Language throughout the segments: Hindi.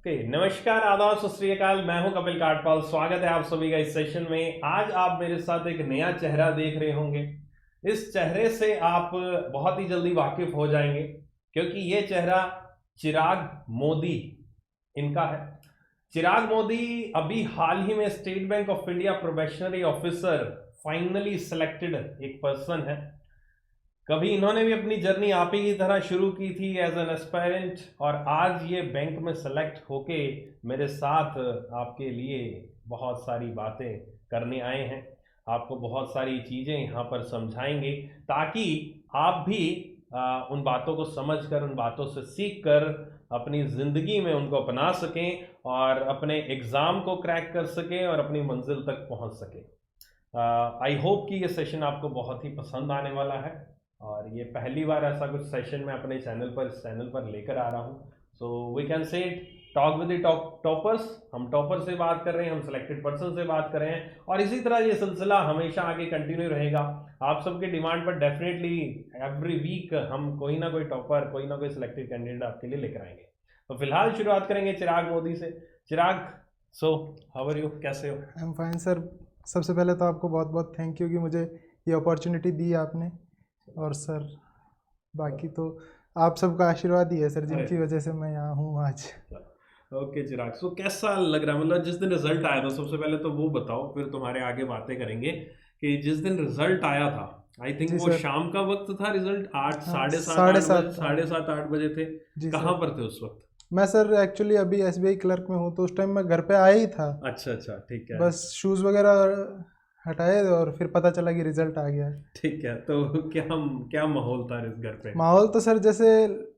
नमस्कार, आदाब, सत श्री अकाल। मैं हूं कपिल काटपाल। स्वागत है आप सभी का इस सेशन में। आज आप मेरे साथ एक नया चेहरा देख रहे होंगे। इस चेहरे से आप बहुत ही जल्दी वाकिफ हो जाएंगे, क्योंकि ये चेहरा चिराग मोदी इनका है। चिराग मोदी अभी हाल ही में state bank of India probationary officer finally selected एक पर्सन है। कभी इन्होंने भी अपनी जर्नी आप ही की तरह शुरू की थी एज एन एस्पायरेंट, और आज ये बैंक में सेलेक्ट होके मेरे साथ आपके लिए बहुत सारी बातें करने आए हैं। आपको बहुत सारी चीज़ें यहाँ पर समझाएंगे ताकि आप भी उन बातों को समझकर, उन बातों से सीख कर अपनी ज़िंदगी में उनको अपना सकें और अपने एग्ज़ाम को क्रैक कर सकें और अपनी मंजिल तक पहुँच सकें। आई होप कि ये सेशन आपको बहुत ही पसंद आने वाला है, और ये पहली बार ऐसा कुछ सेशन मैं अपने इस चैनल पर लेकर आ रहा हूँ। So we can say talk with the toppers. हम टॉपर से बात कर रहे हैं, हम सिलेक्टेड पर्सन से बात कर रहे हैं, और इसी तरह ये सिलसिला हमेशा आगे कंटिन्यू रहेगा। आप सबके डिमांड पर डेफिनेटली एवरी वीक हम कोई ना कोई टॉपर, कोई ना कोई सिलेक्टेड कैंडिडेट आपके लिए लेकर आएंगे। तो फिलहाल शुरुआत करेंगे चिराग मोदी से। चिराग, सो हाउ आर यू, कैसे हो? I am fine sir. सबसे पहले तो आपको बहुत बहुत थैंक यू कि मुझे ये अपॉर्चुनिटी दी आपने। और सर बाकी तो आप सबका आशीर्वाद ही है सर, जिनकी वजह से मैं यहाँ हूँ आज। ओके चिराग, सो कैसा लग रहा है? मतलब जिस दिन रिजल्ट आया था, सबसे पहले तो वो बताओ, फिर तुम्हारे आगे बातें करेंगे कि जिस दिन रिजल्ट आया था, आई थिंक जी वो सर। शाम का वक्त था, रिजल्ट 8, हाँ, 7:30, 8 बजे, 7:30 7:30, 8 बजे थे। जी कहाँ सर। पर थे उस वक्त? मैं सर एक्चुअली अभी एसबीआई क्लर्क में हूँ, तो उस टाइम मैं घर पे आया ही था। अच्छा अच्छा, ठीक है। बस शूज़ वगैरह हटाए और फिर पता चला कि रिजल्ट आ गया है। ठीक है, तो क्या क्या माहौल था इस घर पे? माहौल तो सर जैसे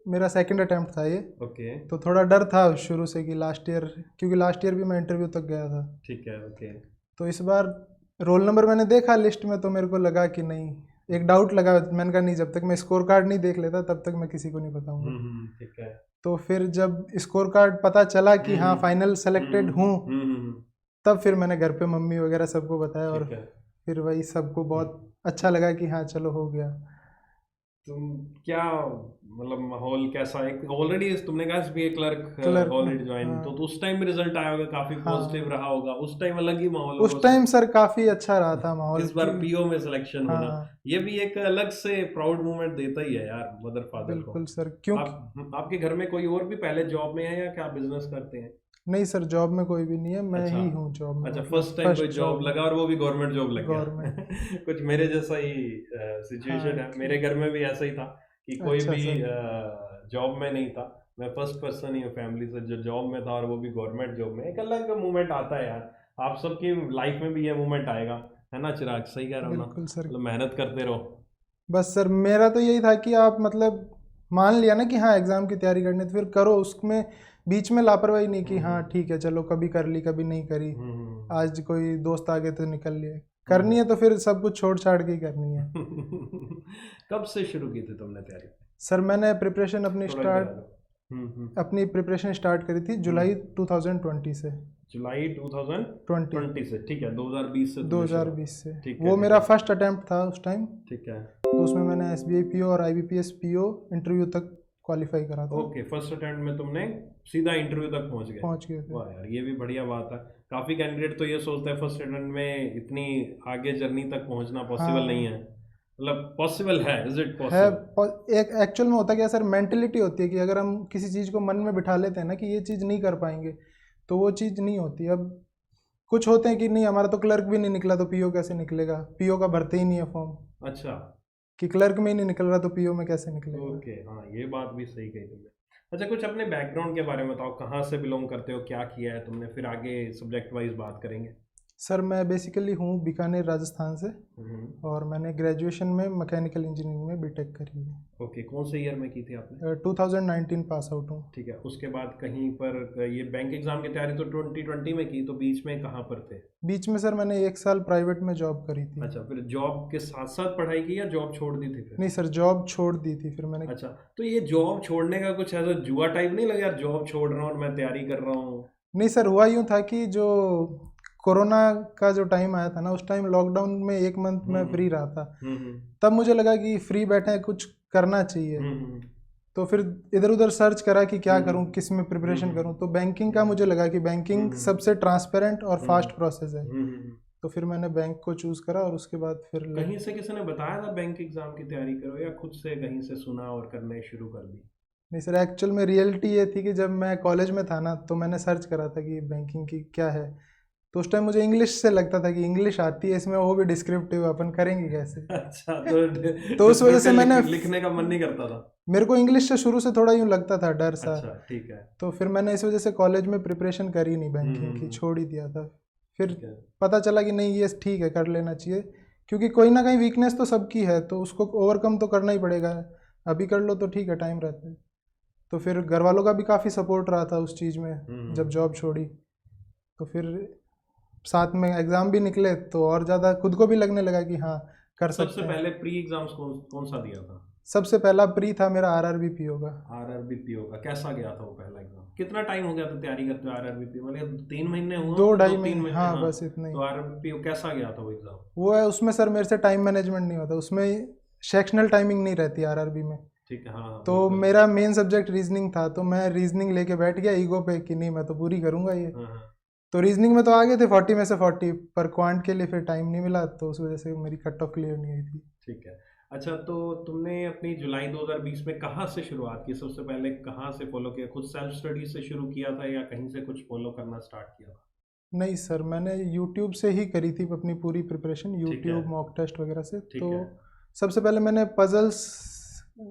मेरा सेकंड अटेम्प्ट था ये, ओके, तो थोड़ा डर था शुरू से कि लास्ट ईयर, क्योंकि लास्ट ईयर भी मैं इंटरव्यू तक गया था। ठीक है, ओके। तो इस बार रोल नंबर मैंने देखा लिस्ट में, तो मेरे को लगा कि नहीं, एक डाउट लगा। मैंने कहा नहीं, जब तक मैं स्कोर कार्ड नहीं देख लेता तब तक मैं किसी को नहीं बताऊंगा। ठीक है। तो फिर जब स्कोर कार्ड पता चला कि हाँ हम्म, फाइनल सेलेक्टेड हूँ, हम्म, तब फिर मैंने घर पे मम्मी वगैरह सबको बताया, और ठीक है। फिर वही सबको बहुत अच्छा लगा कि हाँ चलो हो गया। तुम क्या, मतलब माहौल कैसा? एक ऑलरेडी तुमने कहा एसबीआई क्लर्क क्लर्क में, ऑलरेडी ज्वाइन, हाँ। तो उस टाइम भी रिजल्ट आया होगा, काफी पॉजिटिव हाँ, रहा होगा उस टाइम, अलग ही माहौल होगा उस टाइम सर काफ़ी अच्छा रहा था माहौल इस बार की। पीओ में सिलेक्शन होना, हाँ ये भी एक अलग से प्राउड मोमेंट देता ही है यार, मदर फादर को। बिल्कुल सर, क्योंकि आपके घर में कोई और भी पहले जॉब में है या क्या बिजनेस करते हैं? नहीं सर, जॉब में कोई भी नहीं है, मैं अच्छा ही हूँ जॉब में, अच्छा, मतलब फर्स्ट टाइम कोई फर्स्ट जॉब जॉब लगा, और वो भी गवर्नमेंट जॉब लग गवर्नमेंट। गया। कुछ मेरे जैसा ही सिचुएशन हाँ है, मेरे घर में भी ऐसा ही था कि कोई अच्छा भी सर। जॉब में नहीं था। मैं फर्स्ट पर्सन ही हूँ फैमिली से जो जॉब में था, और वो भी गवर्नमेंट जॉब में। एक अलग मूवमेंट आता है यार, आप सबकी लाइफ में भी ये मूवमेंट आएगा, है ना चिराग? सही कह रहा हूँ ना? बिल्कुल सर। मतलब मेहनत करते रहो। बस सर मेरा तो यही था कि आप मतलब मान लिया ना कि हाँ एग्ज़ाम की तैयारी करनी है, तो फिर करो, उसमें बीच में लापरवाही नहीं कि हाँ ठीक है चलो कभी कर ली कभी नहीं करी, हम्म आज कोई दोस्त आ गए तो निकल लिए। हम्म करनी है तो फिर सब कुछ छोड़ छाड़ के ही करनी है। कब से शुरू की थी तुमने तैयारी? सर मैंने प्रिपरेशन थोड़ा इधर आ जाओ। हम्म अपनी प्रिपरेशन स्टार्ट करी थी जुलाई 2020 से। जुलाई 20 2020 से, ठीक है, 2020 से तुमने शुरू। 2020 से ठीक है, वो ठीक मेरा है, फर्स्ट अटेम्प्ट था उस टाइम। ठीक है। तो उसमें मैंने एसबीआई पीओ और आईबीपीएस पीओ इंटरव्यू तक क्वालिफाई करा था। ओके, फर्स्ट अटेम्प्ट में तुमने सीधा इंटरव्यू तक पहुंच गए। पहुंच गए थे। वाह यार, ये भी बढ़िया बात है। काफी कैंडिडेट तो ये सोचते हैं फर्स्ट अटेम्प्ट में इतनी आगे जर्नी तक पहुंचना पॉसिबल नहीं हाँ है। मतलब पॉसिबल है, इज इट है। पॉसिबल? एक एक्चुअल में होता क्या सर, मेंटेलिटी होती है कि अगर हम किसी चीज़ को मन में बिठा लेते हैं ना कि ये चीज़ नहीं कर पाएंगे, तो वो चीज़ नहीं होती। अब कुछ होते हैं कि नहीं हमारा तो क्लर्क भी नहीं निकला तो पीओ कैसे निकलेगा, पीओ का भरते ही नहीं है फॉर्म, अच्छा, कि क्लर्क में ही नहीं निकल रहा तो पीओ में कैसे निकलेगा। ओके, हाँ ये बात भी सही कही तुमने। अच्छा, कुछ अपने बैकग्राउंड के बारे में बताओ, कहाँ से बिलोंग करते हो, क्या किया है तुमने, फिर आगे सब्जेक्ट वाइज बात करेंगे। सर मैं बेसिकली हूँ बीकानेर राजस्थान से, हम्म, और मैंने ग्रेजुएशन में मैकेनिकल इंजीनियरिंग में बीटेक करी है। ओके, कौन से ईयर में की थी आपने? 2019 पास आउट हूँ। ठीक है, उसके बाद कहीं पर ये बैंक एग्जाम की तैयारी तो 2020 में की, तो बीच में कहाँ पर थे? बीच में सर मैंने 1 साल प्राइवेट में जॉब करी थी। अच्छा, फिर जॉब के साथ साथ पढ़ाई की या जॉब छोड़ दी थी फिर? नहीं सर, जॉब छोड़ दी थी फिर मैंने। अच्छा, तो ये जॉब छोड़ने का कुछ ऐसा जुआ टाइप नहीं लगा यार, जॉब छोड़ रहा हूँ और मैं तैयारी कर रहा हूँ? नहीं सर, हुआ यूँ था कि जो कोरोना का जो टाइम आया था ना, उस टाइम लॉकडाउन में 1 मंथ में फ्री रहा था। हम्म हम्म तब मुझे लगा कि फ्री बैठे हैं, कुछ करना चाहिए। हम्म हम्म, तो फिर इधर उधर सर्च करा कि क्या करूं, किस में प्रिपरेशन हम्म, करूं, तो बैंकिंग का मुझे लगा कि बैंकिंग सबसे ट्रांसपेरेंट और फास्ट प्रोसेस है। तो फिर मैंने बैंक को चूज करा और उसके बाद फिर कहीं से किसी ने बताया था बैंक एग्जाम की तैयारी करो, या खुद से कहीं से सुना और करने शुरू कर दी? नहीं सर, एक्चुअल में रियलिटी ये थी कि जब मैं कॉलेज में था ना, तो मैंने सर्च करा था कि बैंकिंग की क्या है। तो उस टाइम मुझे इंग्लिश से लगता था कि इंग्लिश आती है इसमें, वो भी डिस्क्रिप्टिव, अपन करेंगे कैसे। अच्छा, तो तो उस वजह से मैंने लिखने का मन नहीं करता था? मेरे को इंग्लिश से शुरू से थोड़ा यूँ लगता था, डर सा। अच्छा, ठीक है। तो फिर मैंने इस वजह से कॉलेज में प्रिपरेशन करी नहीं बैंकिंग की, छोड़ ही दिया था। फिर ठीक है। पता चला कि नहीं, ये ठीक है, कर लेना चाहिए, क्योंकि कोई ना कहीं वीकनेस तो सबकी है, तो उसको ओवरकम तो करना ही पड़ेगा। अभी कर लो तो ठीक है, टाइम रहता है। तो फिर घर वालों का भी काफ़ी सपोर्ट रहा था उस चीज़ में, जब जॉब छोड़ी। तो फिर साथ में एग्ज़ाम भी निकले, तो और ज़्यादा खुद को भी लगने लगा कि हाँ, कर सकते सबसे हैं। पहले प्री एग्जाम्स कौन सा दिया था? सबसे पहला प्री था मेरा आरआरबी पीओ का। आरआरबी पीओ का कैसा गया था वो पहला एग्जाम? कितना टाइम हो गया था तैयारी करते हुए आरआरबी पीओ? मतलब 3 महीने हुए दो होंगे, ढाई 2-3 महीने, महीने, हाँ हाँ। बस इतना ही। तो आरआरबी पीओ कैसा गया था वो एग्जाम? वो है, उसमें सर मेरे से टाइम मैनेजमेंट नहीं होता, उसमें सेक्शनल टाइमिंग नहीं रहती आरआरबी में। ठीक है, हाँ हाँ, तो बिल्कुल। मेरा मेन सब्जेक्ट रीजनिंग था, तो मैं रीजनिंग लेके बैठ गया ईगो पे कि नहीं, मैं तो पूरी करूंगा ये। हाँ हाँ, तो रीजनिंग में तो आ गए थे 40 में से 40, पर क्वांट के लिए फिर टाइम नहीं मिला, तो उस वजह से मेरी कट ऑफ क्लियर नहीं हुई थी। ठीक है। अच्छा, तो तुमने अपनी जुलाई 2020 में कहाँ से शुरुआत की? सबसे पहले कहाँ से फॉलो किया? खुद सेल्फ स्टडी से शुरू किया था या कहीं से कुछ फॉलो करना स्टार्ट किया था? नहीं सर, मैंने यूट्यूब से ही करी थी अपनी पूरी प्रिपरेशन, ठीक है, यूट्यूब मॉक टेस्ट वगैरह से। ठीक तो है। सबसे पहले मैंने पजल्स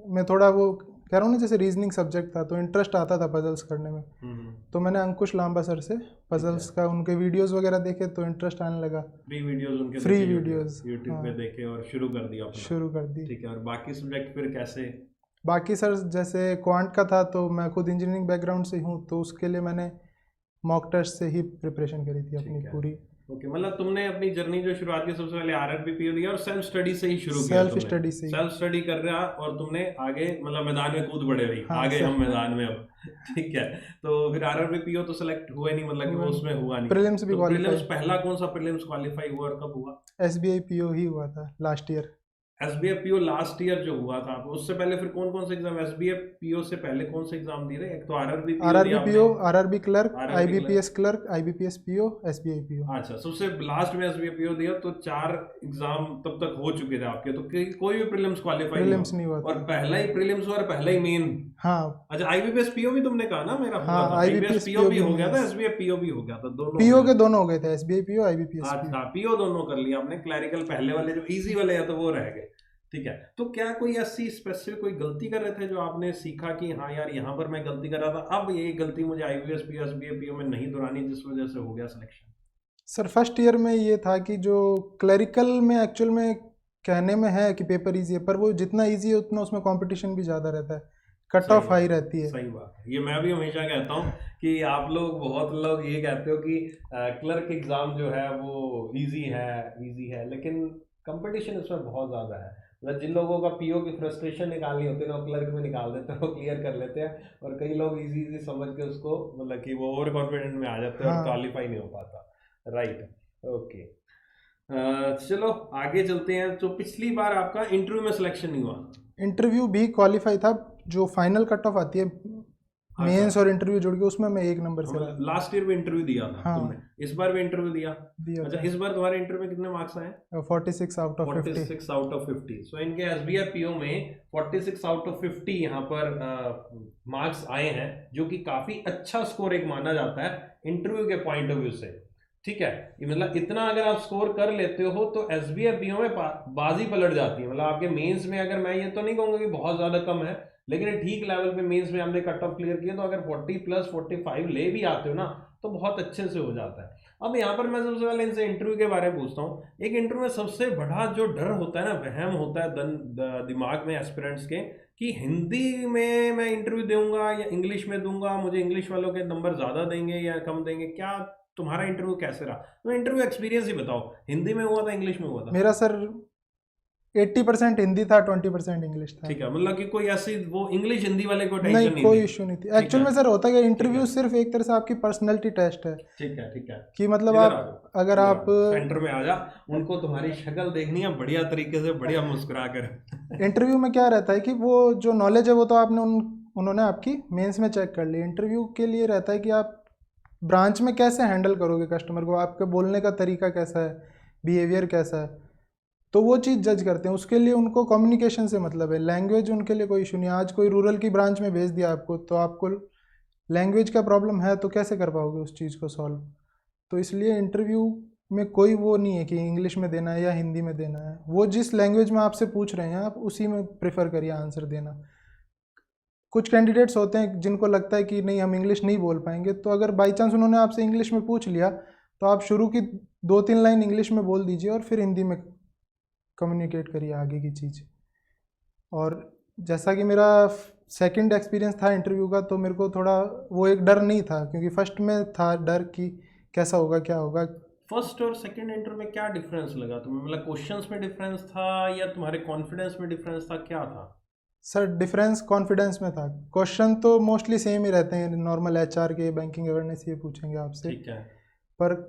में थोड़ा, वो कह रहा हूँ ना, जैसे रीजनिंग सब्जेक्ट था तो इंटरेस्ट आता था पजल्स करने में। हम्म, तो मैंने अंकुश लांबा सर से पजल्स का उनके वीडियोस वगैरह देखे, तो इंटरेस्ट आने लगा। फ्री वीडियोस उनके फ्री देखे वीडियोस, यूट्यूब हाँ, पे देखे और शुरू कर दिया अपना? शुरू कर दी। ठीक है। और बाकी सब्जेक्ट फिर कैसे? बाकी सर जैसे क्वांट का था, तो मैं खुद इंजीनियरिंग बैकग्राउंड से हूँ, तो उसके लिए मैंने मॉक टेस्ट से ही प्रिपरेशन करी थी अपनी ठीक है। पूरी। ओके, मतलब तुमने अपनी जर्नी जो शुरुआत की सबसे पहले आरआरबी पीओ दिया और सेल्फ स्टडी से ही शुरू किया सेल्फ तुमने? स्टडी से ही। सेल्फ स्टडी कर रहा और तुमने आगे मतलब मैदान में कूद पड़े भाई, हाँ आगे सर, हम मैदान में अब। ठीक है। तो फिर आरआरबी पीओ तो सेलेक्ट हुआ ही नहीं, मतलब कि वो उसमें हुआ नहीं। प्रीलिम्स भी तो प्रीलिम्स क्वालिफाई, पहला कौन सा प्रीलिम्स क्वालिफाई हुआ और कब हुआ? एसबीआई पीओ ही हुआ था last year. SBF PO last year जो हुआ था, उससे पहले फिर कौन कौन से एग्जाम, एसबीएफ पीओ से पहले कौन से एग्जाम दिए थे? एक तो आरआरबी पीओ आरआरबी दिया पीओ, आपने। RRB clerk, RRB IBPS clerk, IBPS PO, SBI PO. अच्छा, सबसे लास्ट में एसबीआई पीओ दिया, तो 4 एग्जाम तब तक हो चुके थे आपके, तो कोई भी प्रीलिम्स क्वालिफाई नहीं प्रीलिम्स नहीं हुआ हुआ और था। पहला ही प्रीलिम्स हुआ और पहला ही मेन। हाँ अच्छा, आईबीपीएस पीओ भी तुमने कहा ना मेरा हुआ हाँ, था? आईबीपीएस आईबीपीएस पीओ पीओ भी भी हो गया था, नहीं, एसबीआई पीओ भी हो गया था, दोनों हो पीओ गए के थे। दोनों हो गए थे, एसबीआई पीओ, आईबीपीएस पीओ। अच्छा, पीओ दोनों कर लिया आपने, क्लैरिकल पहले वाले जो इजी वाले हैं तो वो रह गए। ठीक है। तो क्या कोई ऐसी स्पेसिफिक कोई गलती कर रहे थे जो आपने सीखा कि हाँ यार यहाँ पर मैं गलती कर रहा था, अब ये गलती मुझे आईबीएस पीओ एसबीआई पीओ में नहीं दोहरानी, जिस वजह से हो गया सिलेक्शन? सर फर्स्ट ईयर में ये था कि जो क्लरिकल में एक्चुअल में कहने में है कि पेपर इजी है, पर वो जितना इजी है उतना उसमें कंपटीशन भी ज़्यादा रहता है, कट सही ऑफ हाई बात, रहती है। सही बात है। ये मैं भी हमेशा कहता हूँ कि आप लोग, बहुत लोग ये कहते हो कि क्लर्क एग्जाम जो है वो इजी है, लेकिन कंपटीशन इसमें बहुत ज़्यादा है। मतलब जिन लोगों का पीओ की फ्रस्ट्रेशन निकालनी होती है ना, वो क्लर्क में निकाल देते हैं, वो क्लियर कर लेते हैं। और कई लोग इजी समझ के उसको, मतलब कि वो ओवर कॉन्फिडेंट में आ जाते हैं और हाँ, क्वालिफाई नहीं हो पाता। Right, okay. चलो आगे चलते हैं। तो पिछली बार आपका इंटरव्यू में सिलेक्शन नहीं हुआ? इंटरव्यू भी क्वालिफाई था, जो फाइनल कट ऑफ आती है अच्छा, मेंस और इंटरव्यू जोड़ के, उसमें मैं 1 नंबर से रहा। लास्ट ईयर में इंटरव्यू दिया था हाँ, तुमने, इस बार भी इंटरव्यू दिया? दिया अच्छा, था। इस बार तुम्हारे इंटरव्यू में कितने मार्क्स आए? 46 आउट ऑफ 50। 46 out of 50। सो इनके एसबीआई पीओ में 46 आउट ऑफ 50 यहाँ पर मार्क्स आए हैं, जो कि काफी अच्छा स्कोर एक माना जाता है इंटरव्यू के पॉइंट ऑफ व्यू से। ठीक है, ये मतलब इतना अगर आप स्कोर कर लेते हो तो एसबीआई पीओ में बाजी पलट जाती है। मतलब आपके मेंस में, अगर मैं ये तो नहीं कहूंगा कि बहुत ज्यादा कम है, लेकिन ठीक लेवल पे मेंस में हमने कट ऑफ क्लियर किया, तो अगर 40 प्लस 45 ले भी आते हो ना, तो बहुत अच्छे से हो जाता है। अब यहाँ पर मैं सबसे पहले इनसे इंटरव्यू के बारे में पूछता हूँ। एक इंटरव्यू में सबसे बड़ा जो डर होता है ना, वहम होता है दिमाग में एस्पिरेंट्स के, कि हिंदी में मैं इंटरव्यू दूंगा या इंग्लिश में दूंगा, मुझे इंग्लिश वालों के नंबर ज़्यादा देंगे या कम देंगे। क्या तुम्हारा इंटरव्यू कैसे रहा? तो इंटरव्यू एक्सपीरियंस ही बताओ, हिंदी में हुआ था, इंग्लिश में हुआ था? मेरा सर 80% हिंदी था, 20% इंग्लिश था। ठीक है, मतलब कि कोई ऐसी वो इंग्लिश हिंदी वाले को टेंशन नहीं, नहीं कोई थी। इशू नहीं थी ठीक एक्चुअल है, में। सर होता क्या, ठीक इंटरव्यू है, सिर्फ एक तरह से आपकी पर्सनैलिटी टेस्ट है ठीक है, ठीक है। कि मतलब इधर आप आ जाओ, अगर इधर आ आप जाओ, सेंटर में आ जा। उनको तुम्हारी शक्ल देखनी है बढ़िया तरीके से, बढ़िया मुस्कुरा कर। इंटरव्यू में क्या रहता है कि वो जो नॉलेज है वो तो आपने उन्होंने आपकी मेंस में चेक कर ली। इंटरव्यू के लिए रहता है कि आप ब्रांच में कैसे हैंडल करोगे कस्टमर को, आपके बोलने का तरीका कैसा है, बिहेवियर कैसा है, तो वो चीज़ जज करते हैं। उसके लिए उनको कम्युनिकेशन से मतलब है, लैंग्वेज उनके लिए कोई इशू नहीं है। आज कोई रूरल की ब्रांच में भेज दिया आपको, तो आपको लैंग्वेज का प्रॉब्लम है तो कैसे कर पाओगे उस चीज़ को सॉल्व। तो इसलिए इंटरव्यू में कोई वो नहीं है कि इंग्लिश में देना है या हिंदी में देना है। वो जिस लैंग्वेज में आपसे पूछ रहे हैं आप उसी में प्रेफर करिए आंसर देना। कुछ कैंडिडेट्स होते हैं जिनको लगता है कि नहीं हम इंग्लिश नहीं बोल पाएंगे, तो अगर बाई चांस उन्होंने आपसे इंग्लिश में पूछ लिया तो आप शुरू की 2-3 लाइन इंग्लिश में बोल दीजिए और फिर हिंदी में कम्युनिकेट करिए आगे की चीज़। और जैसा कि मेरा सेकंड एक्सपीरियंस था इंटरव्यू का, तो मेरे को थोड़ा वो एक डर नहीं था, क्योंकि फर्स्ट में था डर कि कैसा होगा क्या होगा। फर्स्ट और सेकंड इंटरव्यू में क्या डिफरेंस लगा तुम्हें? मतलब क्वेश्चंस में डिफरेंस था या तुम्हारे कॉन्फिडेंस में डिफरेंस था, क्या था? सर डिफरेंस कॉन्फिडेंस में था। क्वेश्चन तो मोस्टली सेम ही रहते हैं, नॉर्मल एचआर के, बैंकिंग अवेयरनेस ये पूछेंगे आपसे। ठीक है। पर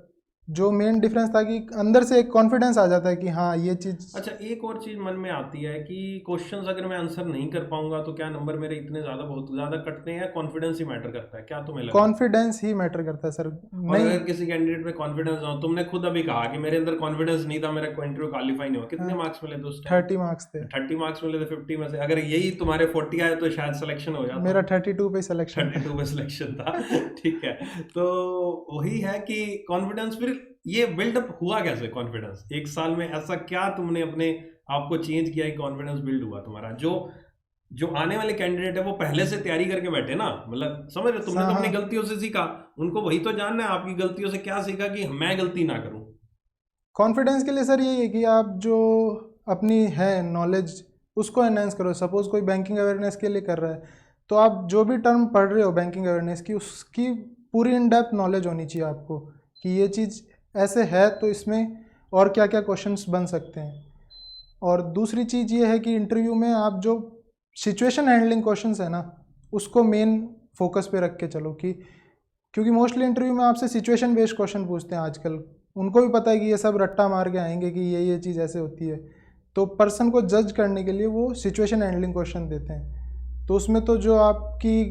जो मेन डिफरेंस था कि अंदर से एक कॉन्फिडेंस आ जाता है कि हाँ ये चीज़। अच्छा, एक और चीज मन में आती है कि क्वेश्चंस अगर मैं आंसर नहीं कर पाऊंगा तो क्या नंबर मेरे इतने ज्यादा बहुत ज्यादा कटते हैं, या कॉन्फिडेंस ही मैटर करता है? क्या तुम्हें लगता है? कॉन्फिडेंस ही मैटर करता है सर। और नहीं। अगर किसी कैंडिडेट में कॉन्फिडेंस ना हो, तुमने खुद अभी कहा कि मेरे अंदर कॉन्फिडेंस नहीं था, मेरा इंटरव्यू क्वालिफाई नहीं हुआ, कितने मार्क्स मिले थे उस टाइम? 30 मार्क्स थे। 30 मार्क्स मिले थे 50 में से। अगर यही तुम्हारे 40 आए तो शायद सिलेक्शन हो जाता। मेरा 32 पे सिलेक्शन था। 32 में सिलेक्शन था। ठीक है। तो वही है कि कॉन्फिडेंस फिर ये बिल्डअप हुआ कैसे? कॉन्फिडेंस एक साल में ऐसा क्या तुमने अपने आप को चेंज किया कि कॉन्फिडेंस बिल्ड हुआ तुम्हारा? जो जो आने वाले कैंडिडेट है वो पहले से तैयारी करके बैठे ना, मतलब समझ रहे हो? तुमने तो हाँ अपनी हाँ। गलतियों से सीखा, उनको वही तो जानना है आपकी गलतियों से क्या सीखा कि मैं गलती ना करूं। कॉन्फिडेंस के लिए सर यही है कि आप जो अपनी है नॉलेज उसको एनहेंस करो। सपोज कोई बैंकिंग अवेयरनेस के लिए कर रहा है, तो आप जो भी टर्म पढ़ रहे हो बैंकिंग अवेयरनेस की, उसकी पूरी इन डेप्थ नॉलेज होनी चाहिए आपको कि ये चीज़ ऐसे है तो इसमें और क्या क्या क्वेश्चंस बन सकते हैं। और दूसरी चीज़ ये है कि इंटरव्यू में आप जो सिचुएशन हैंडलिंग क्वेश्चंस है ना, उसको मेन फोकस पे रख के चलो। कि क्योंकि मोस्टली इंटरव्यू में आपसे सिचुएशन बेस्ड क्वेश्चन पूछते हैं आजकल। उनको भी पता है कि ये सब रट्टा मार के आएंगे कि ये चीज़ ऐसे होती है, तो पर्सन को जज करने के लिए वो सिचुएशन हैंडलिंग क्वेश्चन देते हैं। तो उसमें तो जो आपकी